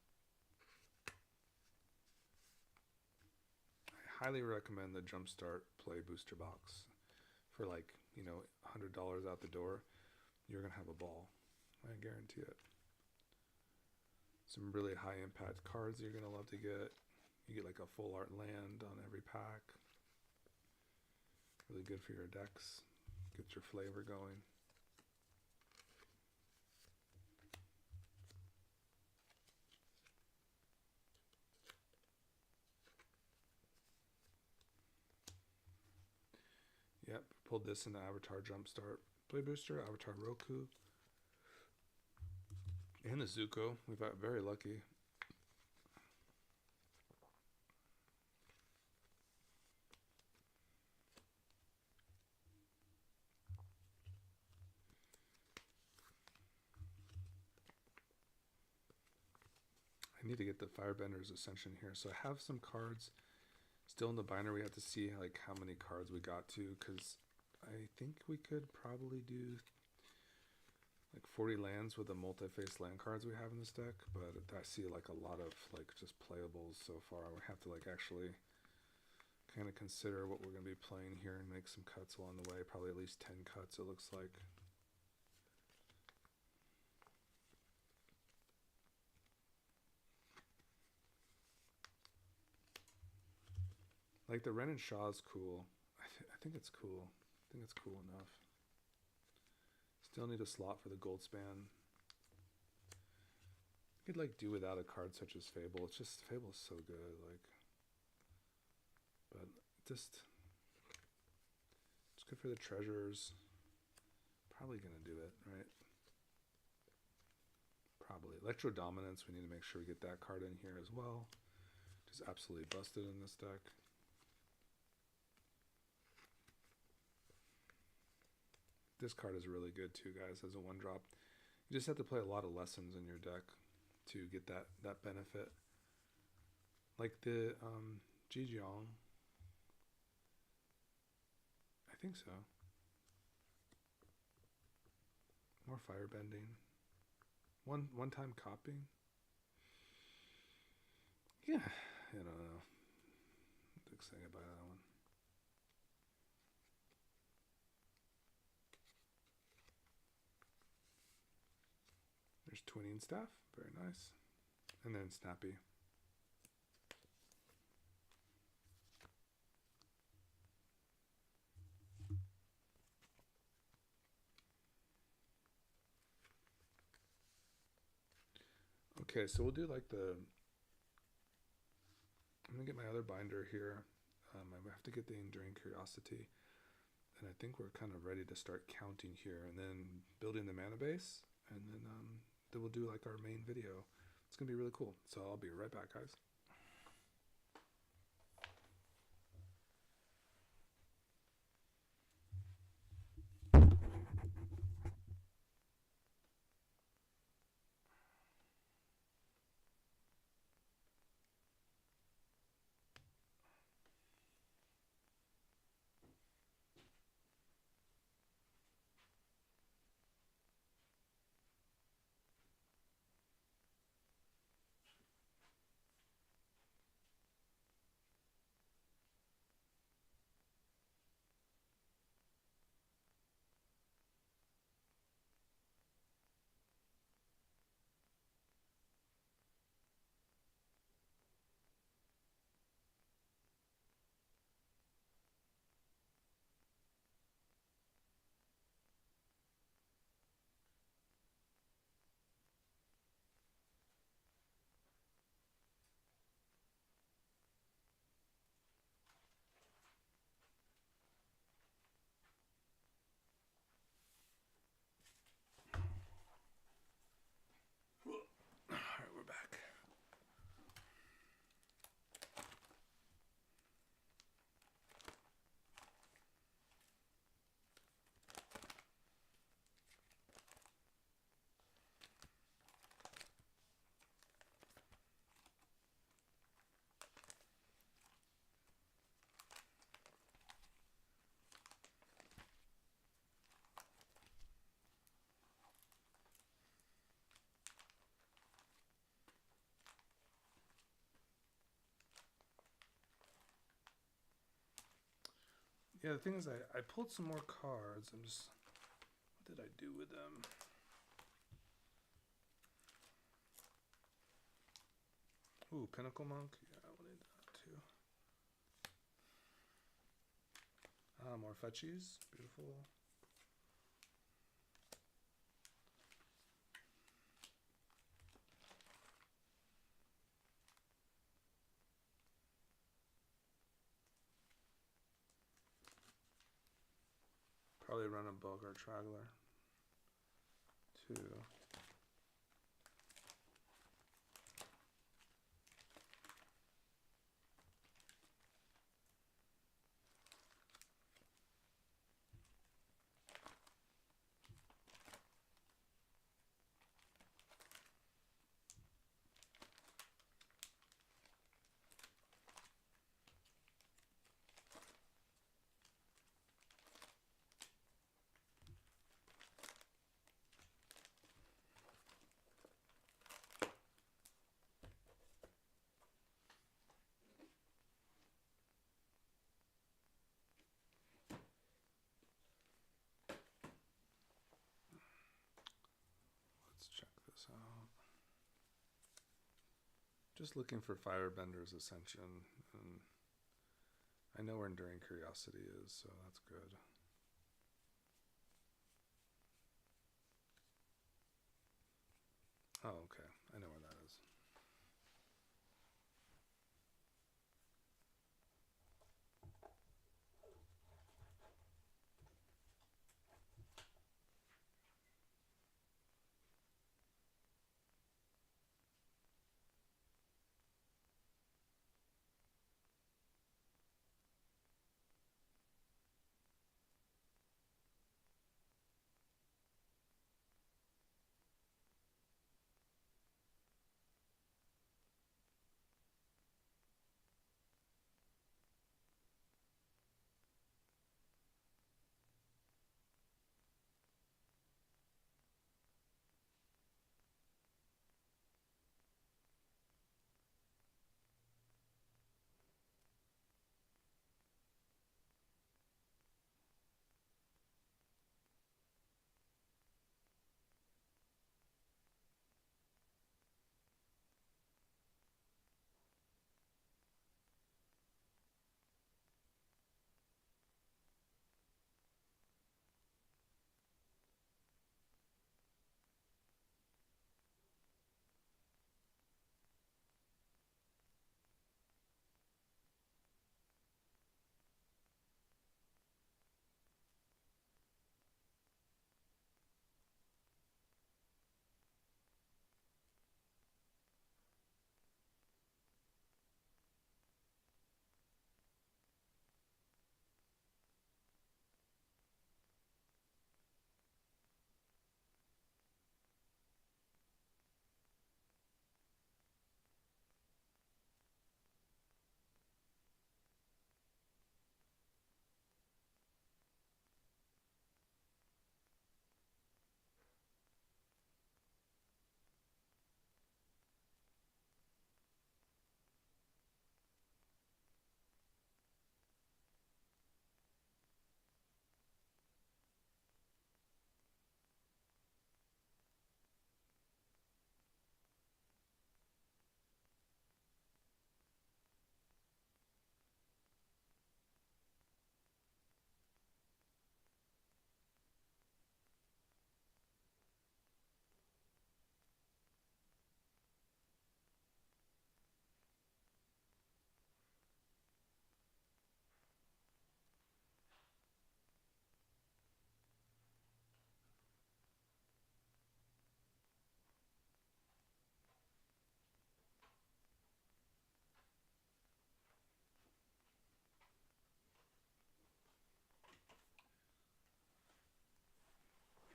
I highly recommend the jumpstart play booster box. For like, you know, $100 out the door, you're gonna have a ball. I guarantee it. Some really high impact cards you're gonna love to get. You get like a full art land on every pack. Really good for your decks. Gets your flavor going. Yep, pulled this in the Avatar Jumpstart Play Booster, Avatar Roku, and the Zuko. We got very lucky. I need to get the Firebender's Ascension here. So I have some cards still in the binder. We have to see like how many cards we got to, because I think we could probably do like 40 lands with the multi-face land cards we have in this deck, but I see like a lot of like just playables so far. We have to like actually kind of consider what we're going to be playing here and make some cuts along the way. Probably at least 10 cuts, it looks like. Like the Ren and Shaw is cool. I think it's cool. I think it's cool enough. Still need a slot for the Goldspan. You could like do without a card such as Fable. It's just Fable is so good, like. But just it's good for the treasures. Probably gonna do it, right? Probably. Electro Dominance, we need to make sure we get that card in here as well. Just absolutely busted in this deck. This card is really good too, guys, as a 1-drop. You just have to play a lot of lessons in your deck to get that benefit. Like the Jijiang. I think so. More Firebending. One-time copying. Yeah, I don't know. I'm excited about that one. There's Twinning Staff, very nice. And then Snappy. Okay, so we'll do like I'm gonna get my other binder here. I have to get the Enduring Curiosity. And I think we're kind of ready to start counting here and then building the mana base. And then we'll do like our main video. It's gonna be really cool. So I'll be right back, guys. Yeah, the thing is, I pulled some more cards. I'm just, what did I do with them? Ooh, Pinnacle Monk. Yeah, I wanted that too. More fetchies. Beautiful. Probably run a Bulgar Traveler. 2. Let's check this out. Just looking for Firebender's Ascension, and I know where Enduring Curiosity is, so that's good. Oh, okay. I know where that is.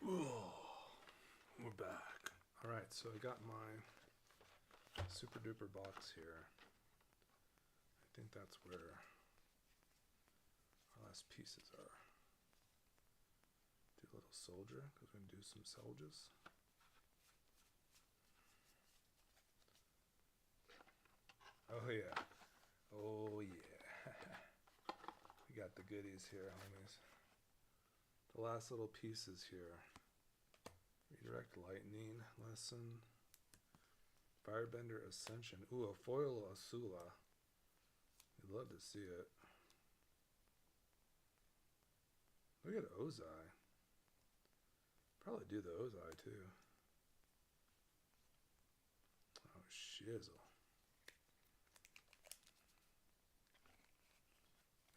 Ooh, we're back. All right, so I got my super duper box here. I think that's where our last pieces are. Do a little soldier, because we're going to do some soldiers. Oh yeah. Oh yeah. We got the goodies here, homies. The last little pieces here. Redirect Lightning Lesson. Firebender Ascension. Ooh, a foil AZULA. You'd love to see it. Look at Ozai. Probably do the Ozai too. Oh, shizzle.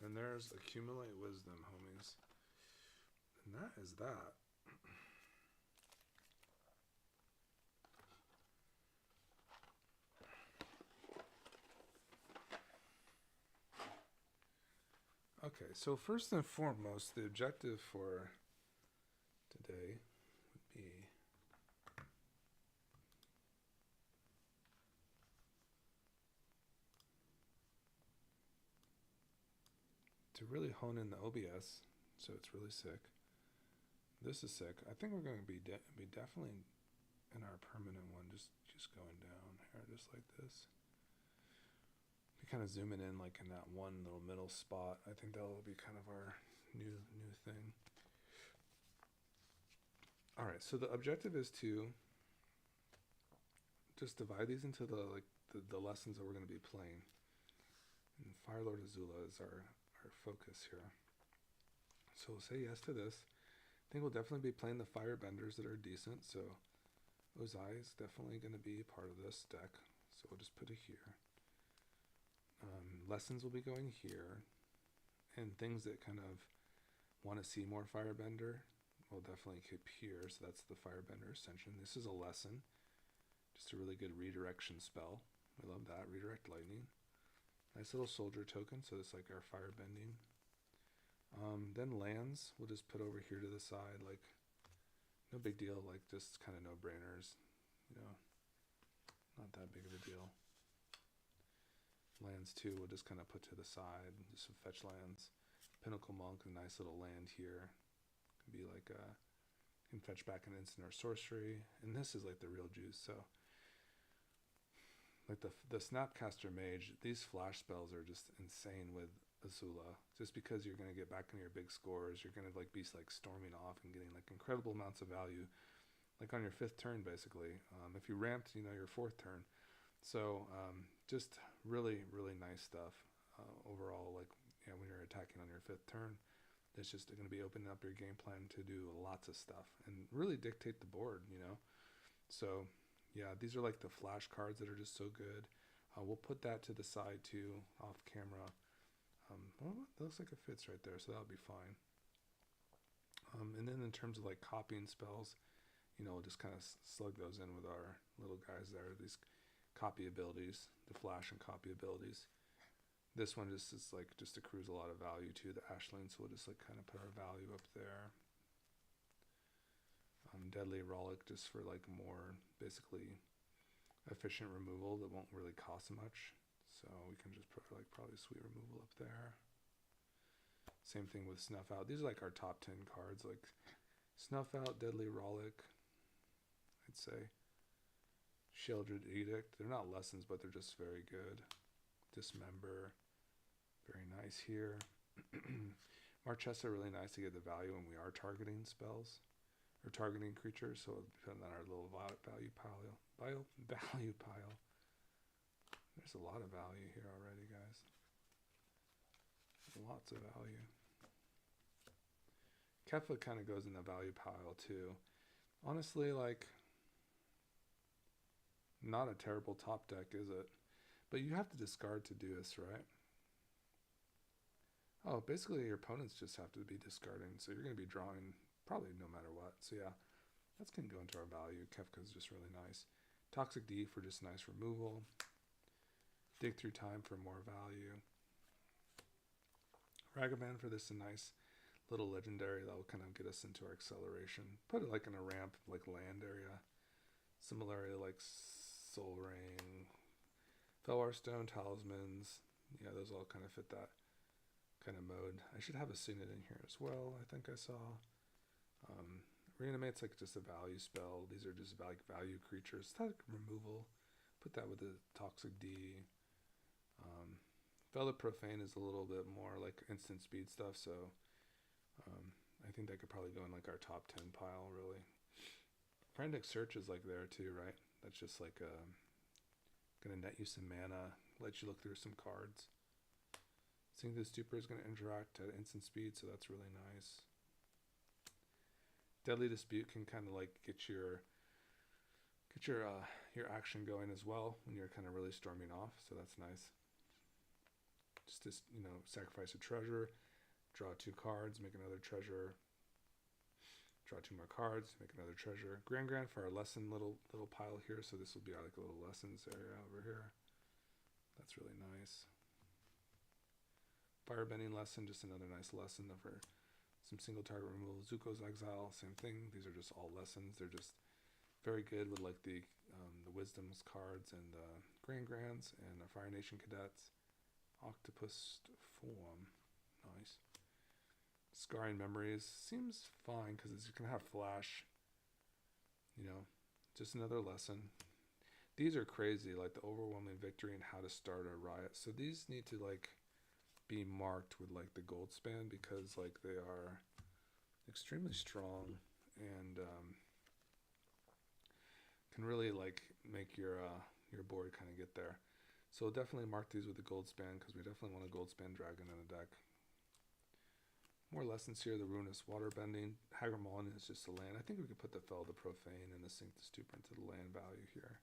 And there's Accumulate Wisdom, homies. And that is that. Okay, so first and foremost, the objective for today would be to really hone in the OBS, so it's really sick. This is sick. I think we're going to be definitely in our permanent one, just going down here, just like this. Be kind of zooming in like in that one little middle spot. I think that'll be kind of our new thing. All right, so the objective is to just divide these into the lessons that we're going to be playing. And Fire Lord AZULA is our focus here. So we'll say yes to this. I think we'll definitely be playing the Firebenders that are decent. So Ozai is definitely going to be part of this deck. So we'll just put it here. Lessons will be going here. And things that kind of want to see more Firebender will definitely keep here. So that's the Firebender Ascension. This is a lesson. Just a really good redirection spell. We love that. Redirect Lightning. Nice little soldier token. So it's like our Firebending. Then lands we'll just put over here to the side. Like, no big deal. Like, just kind of no-brainers. You know, not that big of a deal. Lands too we'll just kind of put to the side. Just some fetch lands. Pinnacle Monk, a nice little land here. Can be like you can fetch back an instant or sorcery. And this is like the real juice. So like the Snapcaster Mage, these flash spells are just insane with AZULA. Just because you're going to get back into your big scores, you're going to like be like storming off and getting like incredible amounts of value, like on your 5th turn basically. If you ramped, you know, your 4th turn. So just really, really nice stuff overall. Like, you know, when you're attacking on your 5th turn, it's just going to be opening up your game plan to do lots of stuff and really dictate the board, you know. So yeah, these are like the flash cards that are just so good. We'll put that to the side too, off camera. Well, it looks like it fits right there, so that'll be fine. And then in terms of like copying spells, you know, we'll just kind of slug those in with our little guys there. These copy abilities, the flash and copy abilities. This one just is like just accrues a lot of value to the Ashling, so we'll just like kind of put our value up there. Deadly Rollick just for like more basically efficient removal that won't really cost much. So we can just put like probably Sweet Removal up there. Same thing with Snuff Out. These are like our top 10 cards, like Snuff Out, Deadly Rollick, I'd say. Sheldred Edict. They're not lessons, but they're just very good. Dismember. Very nice here. Marchesa, really nice to get the value when we are targeting spells. Or targeting creatures, so we'll put on our little value pile. Value pile. There's a lot of value here already, guys. Lots of value. Kefla kind of goes in the value pile too. Honestly, like, not a terrible top deck, is it? But you have to discard to do this, right? Oh, basically your opponents just have to be discarding, so you're going to be drawing probably no matter what. So yeah, that's going to go into our value. Kefka's just really nice. Toxic D for just nice removal. Dig Through Time for more value. Ragavan for this a nice little legendary that will kind of get us into our acceleration. Put it like in a ramp, like land area. Similarly like Soul Ring, Felwar Stone, Talismans. Yeah, those all kind of fit that kind of mode. I should have a Signet in here as well, I think I saw. Reanimate's like just a value spell. These are just value creatures. Static removal. Put that with the Toxic D. Velvet Profane is a little bit more like instant speed stuff, so I think that could probably go in like our top 10 pile, really. Frantic Search is like there too, right? That's just like gonna net you some mana, let you look through some cards. Sing the Stuper is gonna interact at instant speed, so that's really nice. Deadly Dispute can kind of like get your action going as well when you're kind of really storming off, so that's nice. Just sacrifice a treasure, draw 2 cards, make another treasure, draw 2 more cards, make another treasure. Grand for our lesson little pile here, so this will be like a little lessons area over here. That's really nice. Firebending lesson, just another nice lesson for some single target removal. Zuko's Exile, same thing. These are just all lessons. They're just very good with like the Wisdom's cards and the Grands and the Fire Nation Cadets. Octopus Form, nice. Scarring Memories seems fine because it's gonna have flash. Just another lesson. These are crazy, like the Overwhelming Victory and How to Start a Riot. So these need to like be marked with like the gold span because like they are extremely strong and can really like make your board kind of get there. So we'll definitely mark these with the gold span because we definitely want a gold span dragon in the deck. More lessons here. The Ruinous Waterbending. Hagermon is just a land. I think we could put the Fel the Profane and the Sink the Stuper into the land value here.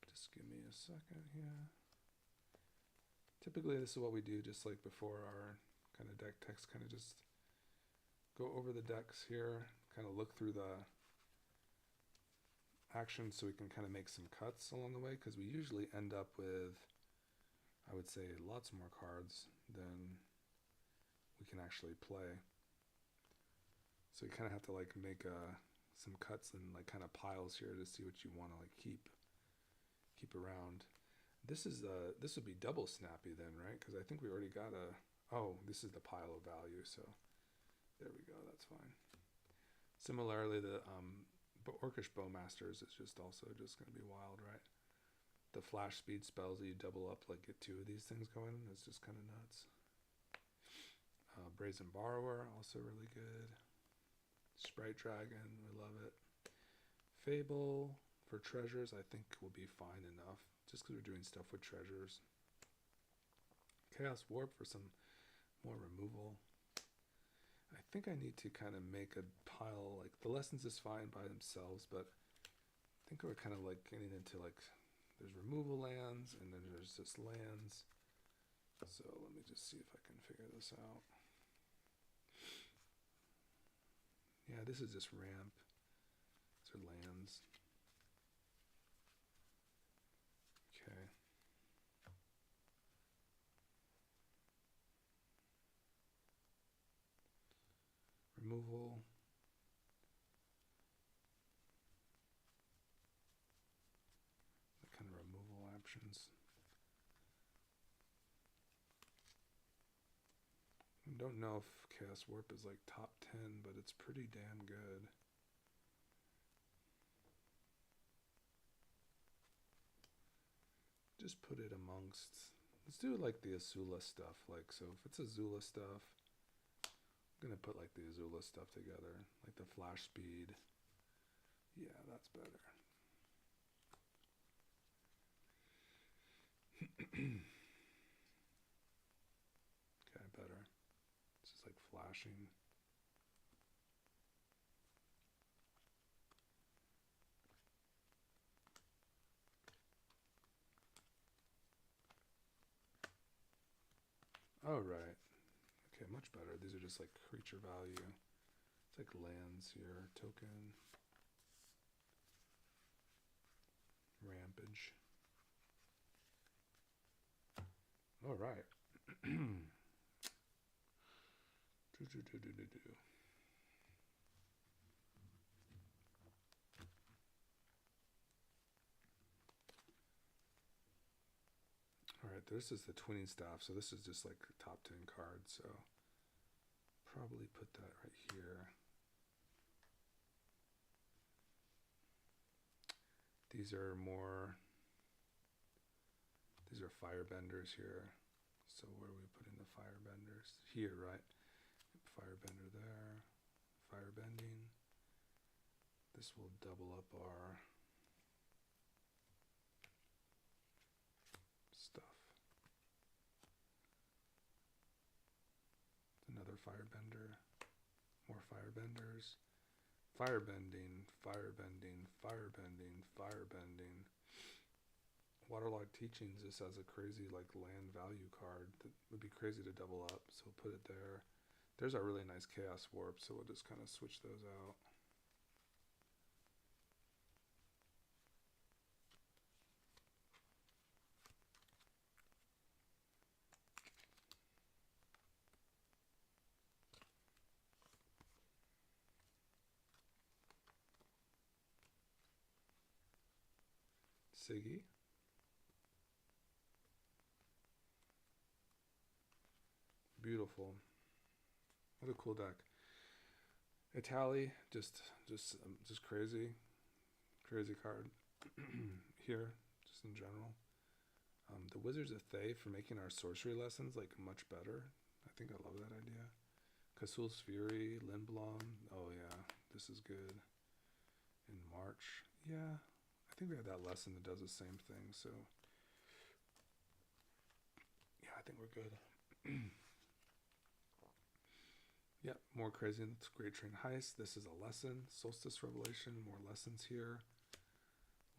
Just give me a second here. Typically this is what we do just like before our kind of deck text, kind of just go over the decks here, kind of look through the actions so we can kind of make some cuts along the way because we usually end up with, I would say, lots more cards than we can actually play. So you kind of have to like make some cuts and like kind of piles here to see what you want to like keep around. This would be double snappy then, right? Because I think we already got this is the pile of value, so there we go, that's fine. Similarly, the Orcish Bowmasters is just also just going to be wild, right? The flash speed spells that you double up, like get 2 of these things going, it's just kind of nuts. Brazen Borrower, also really good. Sprite Dragon, we love it. Fable for treasures, I think will be fine enough, just because we're doing stuff with treasures. Chaos Warp for some more removal. I think I need to kind of make a pile, like the lessons is fine by themselves, but I think we're kind of like getting into like, there's removal lands and then there's just lands. So let me just see if I can figure this out. Yeah, this is just ramp. These are lands. Okay. Removal. The kind of removal options. I don't know if Chaos Warp is like top 10, but it's pretty damn good. Just put it amongst, let's do like the AZULA stuff. Like, so if it's AZULA stuff, I'm gonna put like the AZULA stuff together, like the flash speed. Yeah, that's better. Okay, better. It's just like flashing. Oh, right. Okay, much better. These are just like creature value. It's like lands here, token. Rampage. All right. All right, this is the twinning staff, so this is just like top 10 cards, so probably put that right here. These are firebenders here. So where are we putting the firebenders? Here, right? Firebender there. Firebending. This will double up our stuff. Another firebender. More firebenders. Firebending, firebending, firebending, firebending. Waterlogged Teachings just has a crazy like land value card that would be crazy to double up, so we'll put it there. There's our really nice Chaos Warp, so we'll just kind of switch those out. Siggy. Beautiful. What a cool deck. Itali, just crazy card here, just in general. The Wizards of Thay for making our sorcery lessons like much better. I think I love that idea. Kasul's Fury, Lindblom. Oh yeah, this is good. In March, yeah, I think we have that lesson that does the same thing. So yeah, I think we're good. Yep, more crazy. That's Great Train Heist. This is a lesson. Solstice Revelation. More lessons here.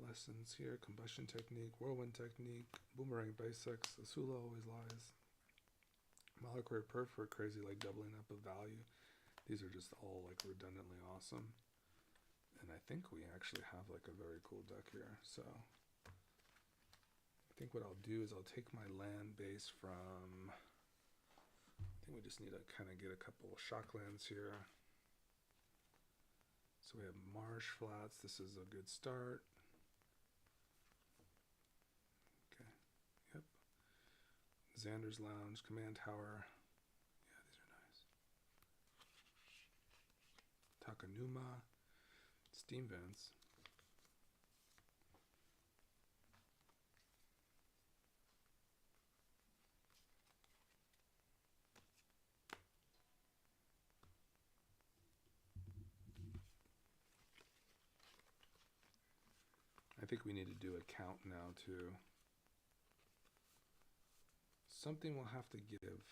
Lessons here. Combustion Technique. Whirlwind Technique. Boomerang Basics. AZULA Always Lies. Molecular Perf for crazy like doubling up of value. These are just all like redundantly awesome. And I think we actually have like a very cool deck here. So I think what I'll do is I'll take my land base from... I think we just need to kind of get a couple of shock lands here. So we have Marsh Flats. This is a good start. Okay. Yep. Xander's Lounge, Command Tower. Yeah, these are nice. Takanuma. Steam Vents. I think we need to do a count now too. Something will have to give.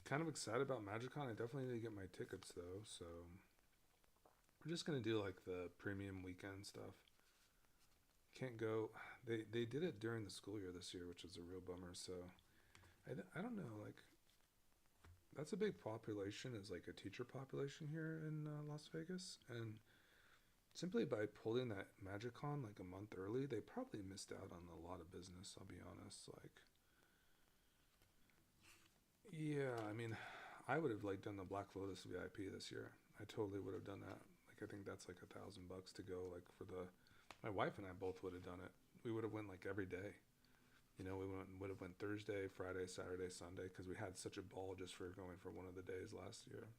kind of excited about MagicCon. I definitely need to get my tickets though, so we're just gonna do like the premium weekend stuff. Can't go. They did it during the school year this year, which is a real bummer. So I don't know. Like that's a big population, is like a teacher population here in Las Vegas, and simply by pulling that MagicCon like a month early, they probably missed out on a lot of business. I'll be honest. Like, yeah, I mean, I would have like done the Black Lotus VIP this year. I totally would have done that. Like, I think that's like $1,000 to go. Like for the, my wife and I both would have done it. We would have went like every day. You know, we would have went Thursday, Friday, Saturday, Sunday, because we had such a ball just for going for one of the days last year.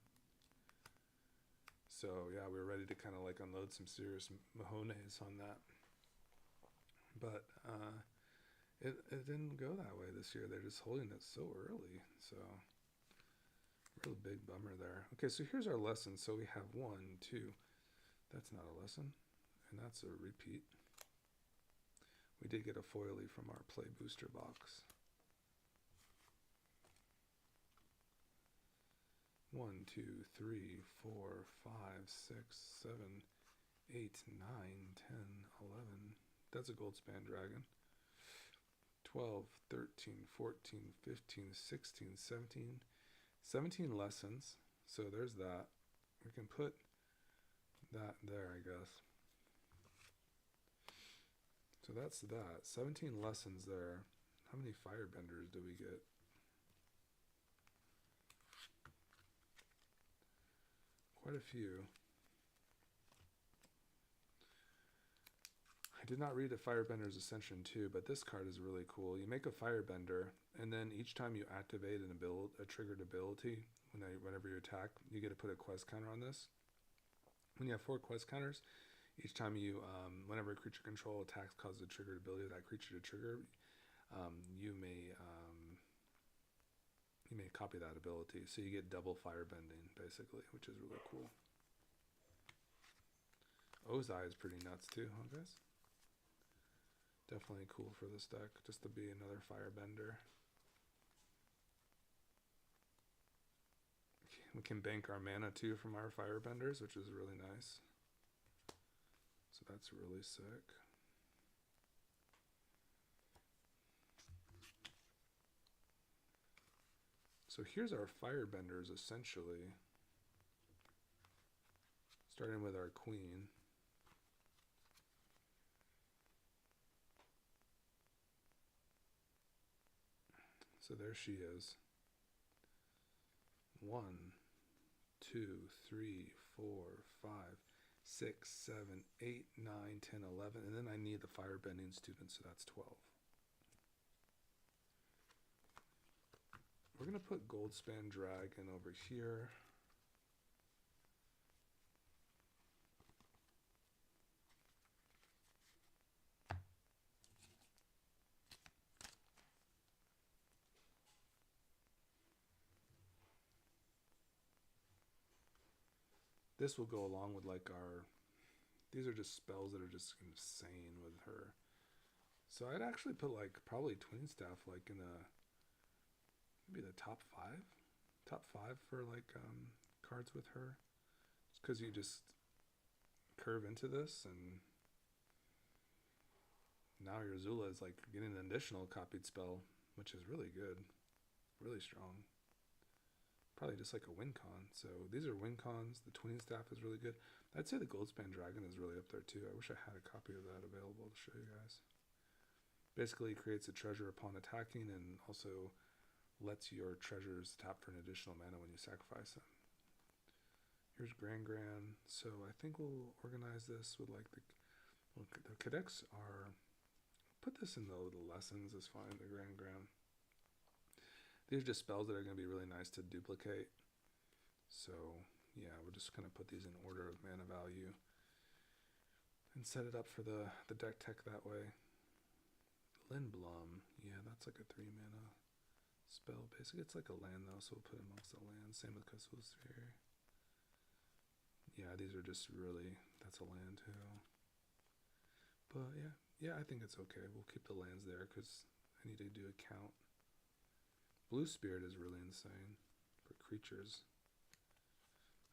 So yeah, we were ready to kind of like unload some serious mahones on that. But it didn't go that way this year. They're just holding it so early. So real big bummer there. Okay, so here's our lesson. So we have 1, 2. That's not a lesson, and that's a repeat. We did get a foily from our play booster box. 1, 2, 3, 4, 5, 6, 7, 8, 9, 10, 11. That's a gold span dragon. 12, 13, 14, 15, 16, 17. 17 lessons. So there's that. We can put that there, I guess. So that's that. 17 lessons there. How many firebenders do we get? Quite a few. I did not read a Firebender's Ascension 2, but this card is really cool. You make a Firebender, and then each time you activate a triggered ability, whenever you attack, you get to put a quest counter on this. When you have 4 quest counters, each time you, whenever a creature control attacks causes a triggered ability of that creature to trigger, you may copy that ability. So you get double Firebending, basically, which is really cool. Ozai is pretty nuts too, huh guys? Definitely cool for this deck, just to be another Firebender. We can bank our mana too from our Firebenders, which is really nice. So that's really sick. So here's our Firebenders, essentially. Starting with our Queen. So there she is. 1, 2, 3, 4, 5, 6, 7, 8, 9, 10, 11. And then I need the Firebending student, so that's 12. We're going to put Goldspan Dragon over here. This will go along with like our, these are just spells that are just insane with her. So I'd actually put like probably Twin Staff like in the, maybe the top 5? Top 5 for like cards with her. Just because you just curve into this, and now your AZULA is like getting an additional copied spell, which is really good. Really strong. Probably just like a win con. So these are win cons. The Twin Staff is really good. I'd say the Goldspan Dragon is really up there too. I wish I had a copy of that available to show you guys. Basically, it creates a treasure upon attacking, and also lets your treasures tap for an additional mana when you sacrifice them. Here's Gran. So I think we'll organize this with like the cadets are, put this in the lessons is fine, the Gran. These are just spells that are going to be really nice to duplicate. So yeah, we're just going to put these in order of mana value and set it up for the deck tech that way. Lindblom, yeah, that's like a 3 mana spell. Basically, it's like a land though, so we'll put it amongst the lands. Same with Cthulhu Sphere. Yeah, these are just really, that's a land too. But yeah, I think it's okay. We'll keep the lands there because I need to do a count. Blue Spirit is really insane. for creatures.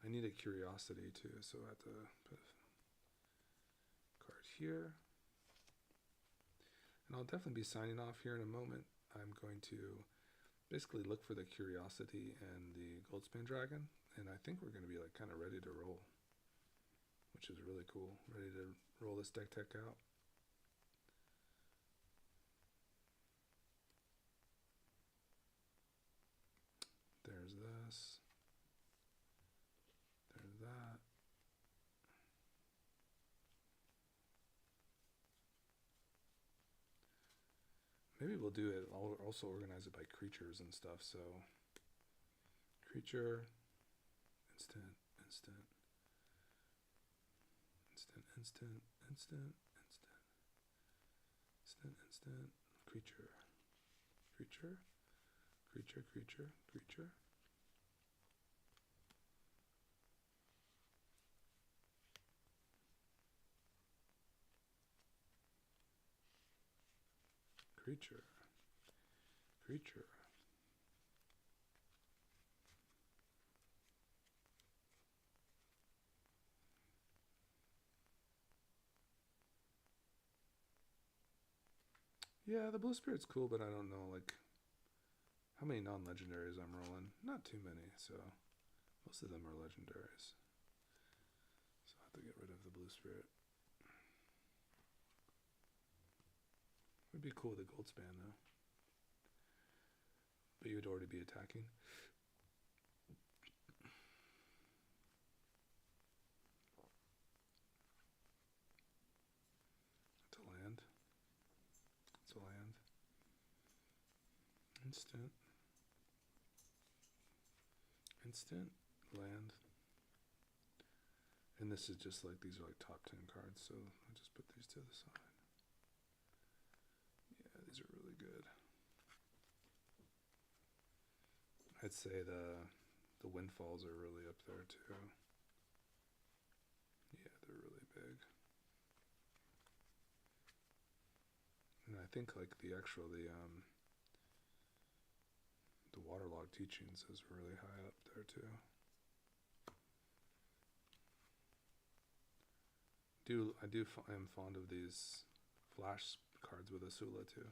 I need a curiosity too, so I have to put a card here. And I'll definitely be signing off here in a moment. I'm going to basically look for the curiosity and the Goldspan Dragon, and I think we're going to be like kind of ready to roll, which is really cool. Ready to roll this deck tech out. There's this. There's that. Maybe we'll do it. I'll also organize it by creatures and stuff. So, creature, instant, instant, instant, instant, instant, instant, instant, instant, creature, creature, creature, creature, creature. Creature, creature. Yeah, the blue spirit's cool, but I don't know like how many non-legendaries I'm rolling. Not too many, so most of them are legendaries. So I have to get rid of the blue spirit. Would be cool with a Goldspan though. But you would already be attacking. It's a land. It's a land. Instant. Instant. Land. And this is just like, these are like top 10 cards, so I just put these to the side. Yeah, these are really good. I'd say the windfalls are really up there too. Yeah, they're really big. And I think like the waterlogged teachings is really high up there too. I am fond of these flash cards with AZULA too.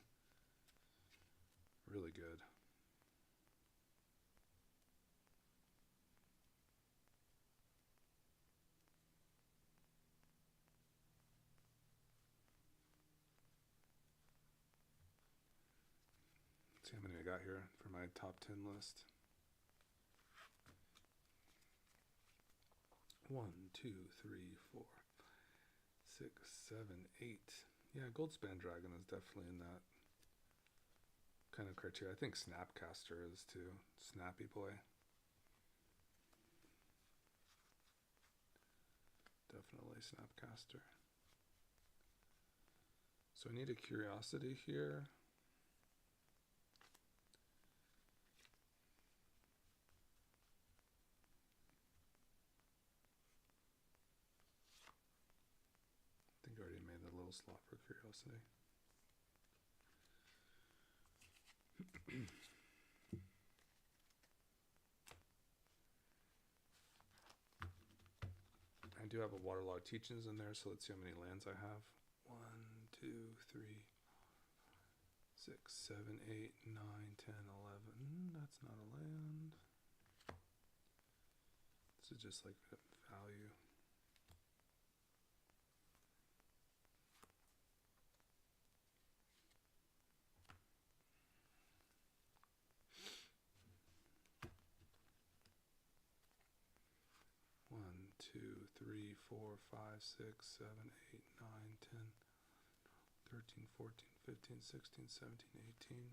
Really good. Let's see how many I got here for my top 10 list. 1, 2, 3, 4, 6, 7, 8. Yeah, Goldspan Dragon is definitely in that kind of criteria. I think Snapcaster is too. Snappy boy. Definitely Snapcaster. So I need a curiosity here. I think I already made a little slot for curiosity. I do have a waterlogged teachings in there, so let's see how many lands I have. 1, 2, 3, 6, 7, 8, 9, 10, 11. That's not a land. This is just like value. One, 2, 3, 4, 5, 6, 7, 8, 9, 10, 13, 14, 15, 16, 17, 18.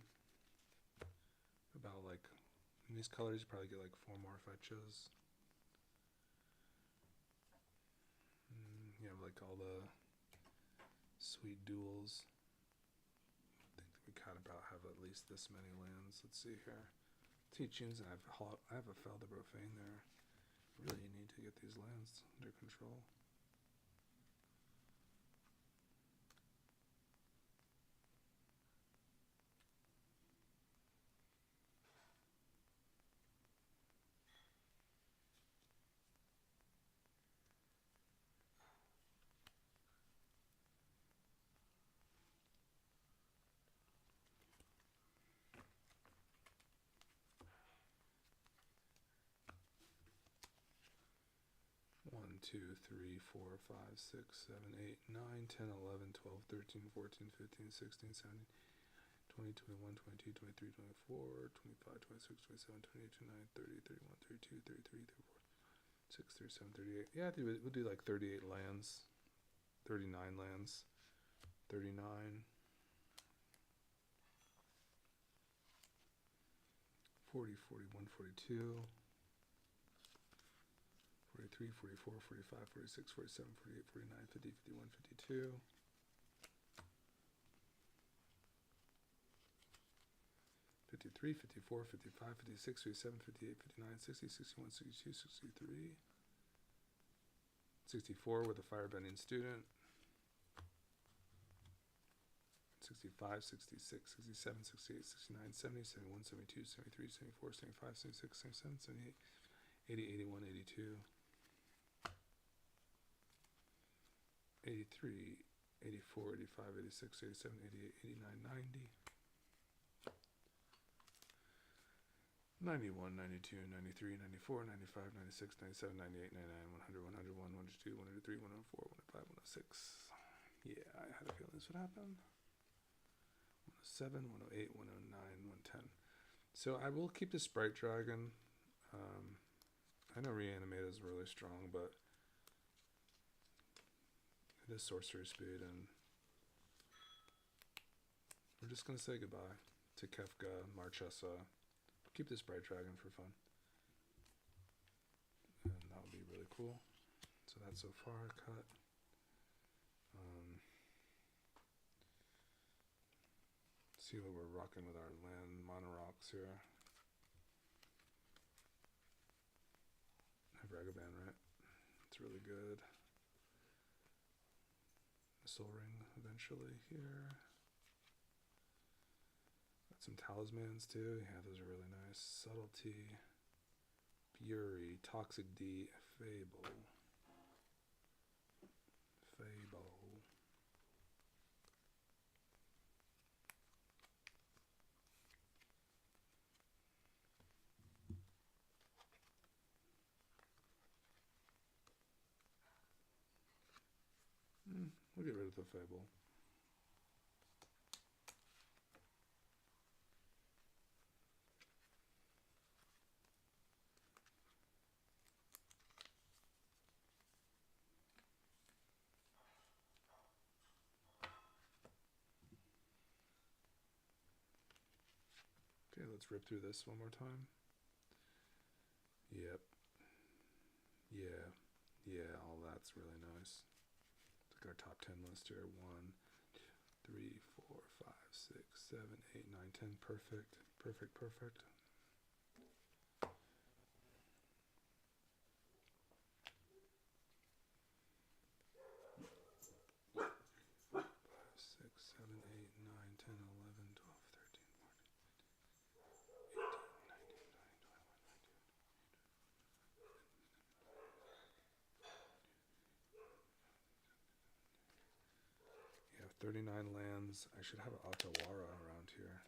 About like, in these colors, you probably get like 4 more if I chose. You have like all the sweet duels. I think we kind of about have at least this many lands. Let's see here. Teachings, and I have a Fel de Profane there. Really need to get these lands under control. 1, 2, 3, 4, 5, 6, 7, 8, 9, 10, 11, 12, 13, 14, 15, 16, 17, 20, 21, 22, 23, 24, 25, 26, 27, 28, 29, 30, 31, 32, 33, 34, 6, 37, 38. Yeah, we'll do like 38 lands, 39 lands, 39, 40, 41, 42, 43, 44, 45, 46, 47, 48, 49, 50, 51, 52. 53, 54, 55, 56, 57, 58, 59, 60, 61, 62, 63. 64 with a firebending student. 65, 66, 67, 68, 69, 70, 71, 72, 73, 74, 75, 76, 77, 78, 80, 81, 82. 83, 84, 85, 86, 87, 88, 89, 90. 91, 92, 93, 94, 95, 96, 97, 98, 99, 100, 101, 102, 103, 104, 105, 106. Yeah, I had a feeling this would happen. 107, 108, 109, 110. So I will keep the Sprite Dragon. I know Reanimate is really strong, but it is sorcery speed, and we're just going to say goodbye to Kefka, Marchesa. Keep this Bright Dragon for fun. And that would be really cool. So that's so far cut. See what we're rocking with our land monarchs here. I have Ragavan, right? It's really good. Soul Ring eventually here. Got some talismans too. Yeah, those are really nice. Subtlety, Fury, Toxic D, Fable. We'll get rid of the Fable. Okay, let's rip through this one more time. Yep. Yeah, all that's really nice. Look at our top 10 list here. 1, 2, 3, 4, 5, 6, 7, 8, 9, 10. Perfect. Perfect. 6, 7, 8, 9, 10, 11, 12, 13, 14, 18, 19, 20, 21, 22. You have 39 lands. I should have an Otawara around here.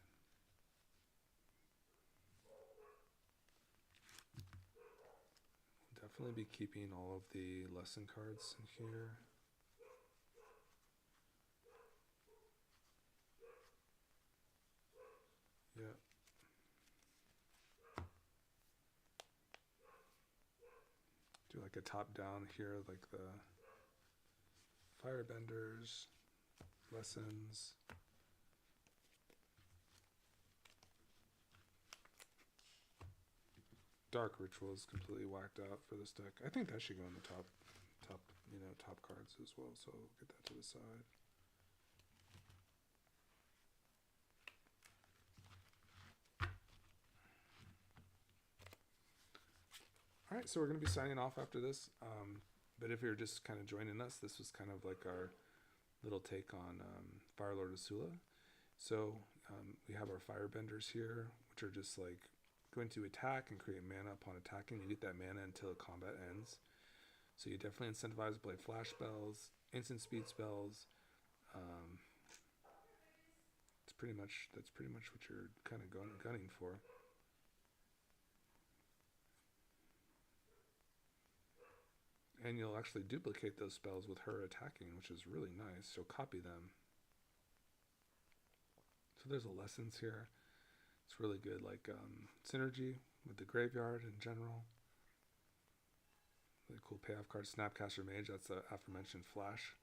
We'll definitely be keeping all of the lesson cards in here. Yeah. Do like a top down here, like the Firebenders, lessons. Dark Ritual is completely whacked out for this deck. I think that should go in the top cards as well, so we'll get that to the side. All right, so we're going to be signing off after this. But if you're just kind of joining us, this was kind of like our little take on Fire Lord AZULA. So we have our Firebenders here, which are just like going to attack and create mana upon attacking. You get that mana until the combat ends. So you definitely incentivize to play flash spells, instant speed spells. That's pretty much what you're kind of gunning for. And you'll actually duplicate those spells with her attacking, which is really nice. She'll copy them. So there's a lessons here. It's really good, like synergy with the graveyard in general. Really cool payoff card. Snapcaster Mage, that's the aforementioned flash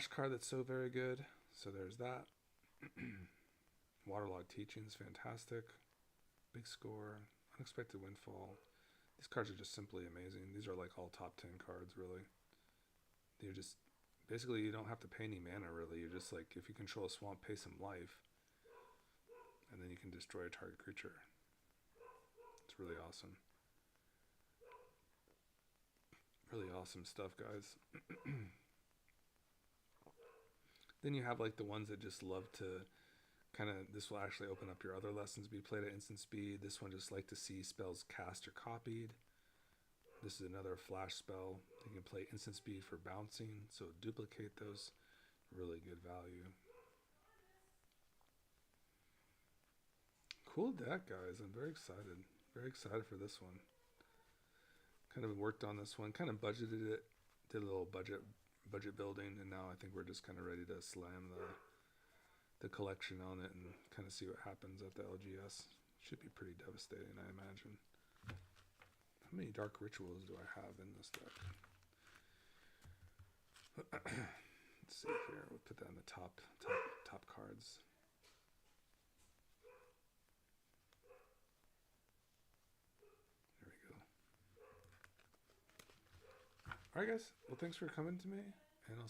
card that's so very good. So there's that. Waterlogged Teachings, fantastic. Big Score, Unexpected Windfall. These cards are just simply amazing. These are like all top 10 cards, really. They're just, basically you don't have to pay any mana, really. You're just like, if you control a swamp, pay some life. And then you can destroy a target creature. It's really awesome. Really awesome stuff, guys. Then you have like the ones that just love to kind of, this will actually open up your other lessons. Be played at instant speed. This one just like to see spells cast or copied. This is another flash spell. You can play instant speed for bouncing, so duplicate those. Really good value. Cool deck, guys. I'm very excited. Very excited for this one. Kind of worked on this one, kind of budgeted it, did a little budget building, and now I think we're just kind of ready to slam the collection on it and kind of see what happens at the LGS. Should be pretty devastating, I imagine. How many Dark Rituals do I have in this deck? Let's see here. We'll put that in the top cards. There we go. All right, guys. Well, thanks for coming to me, and I'll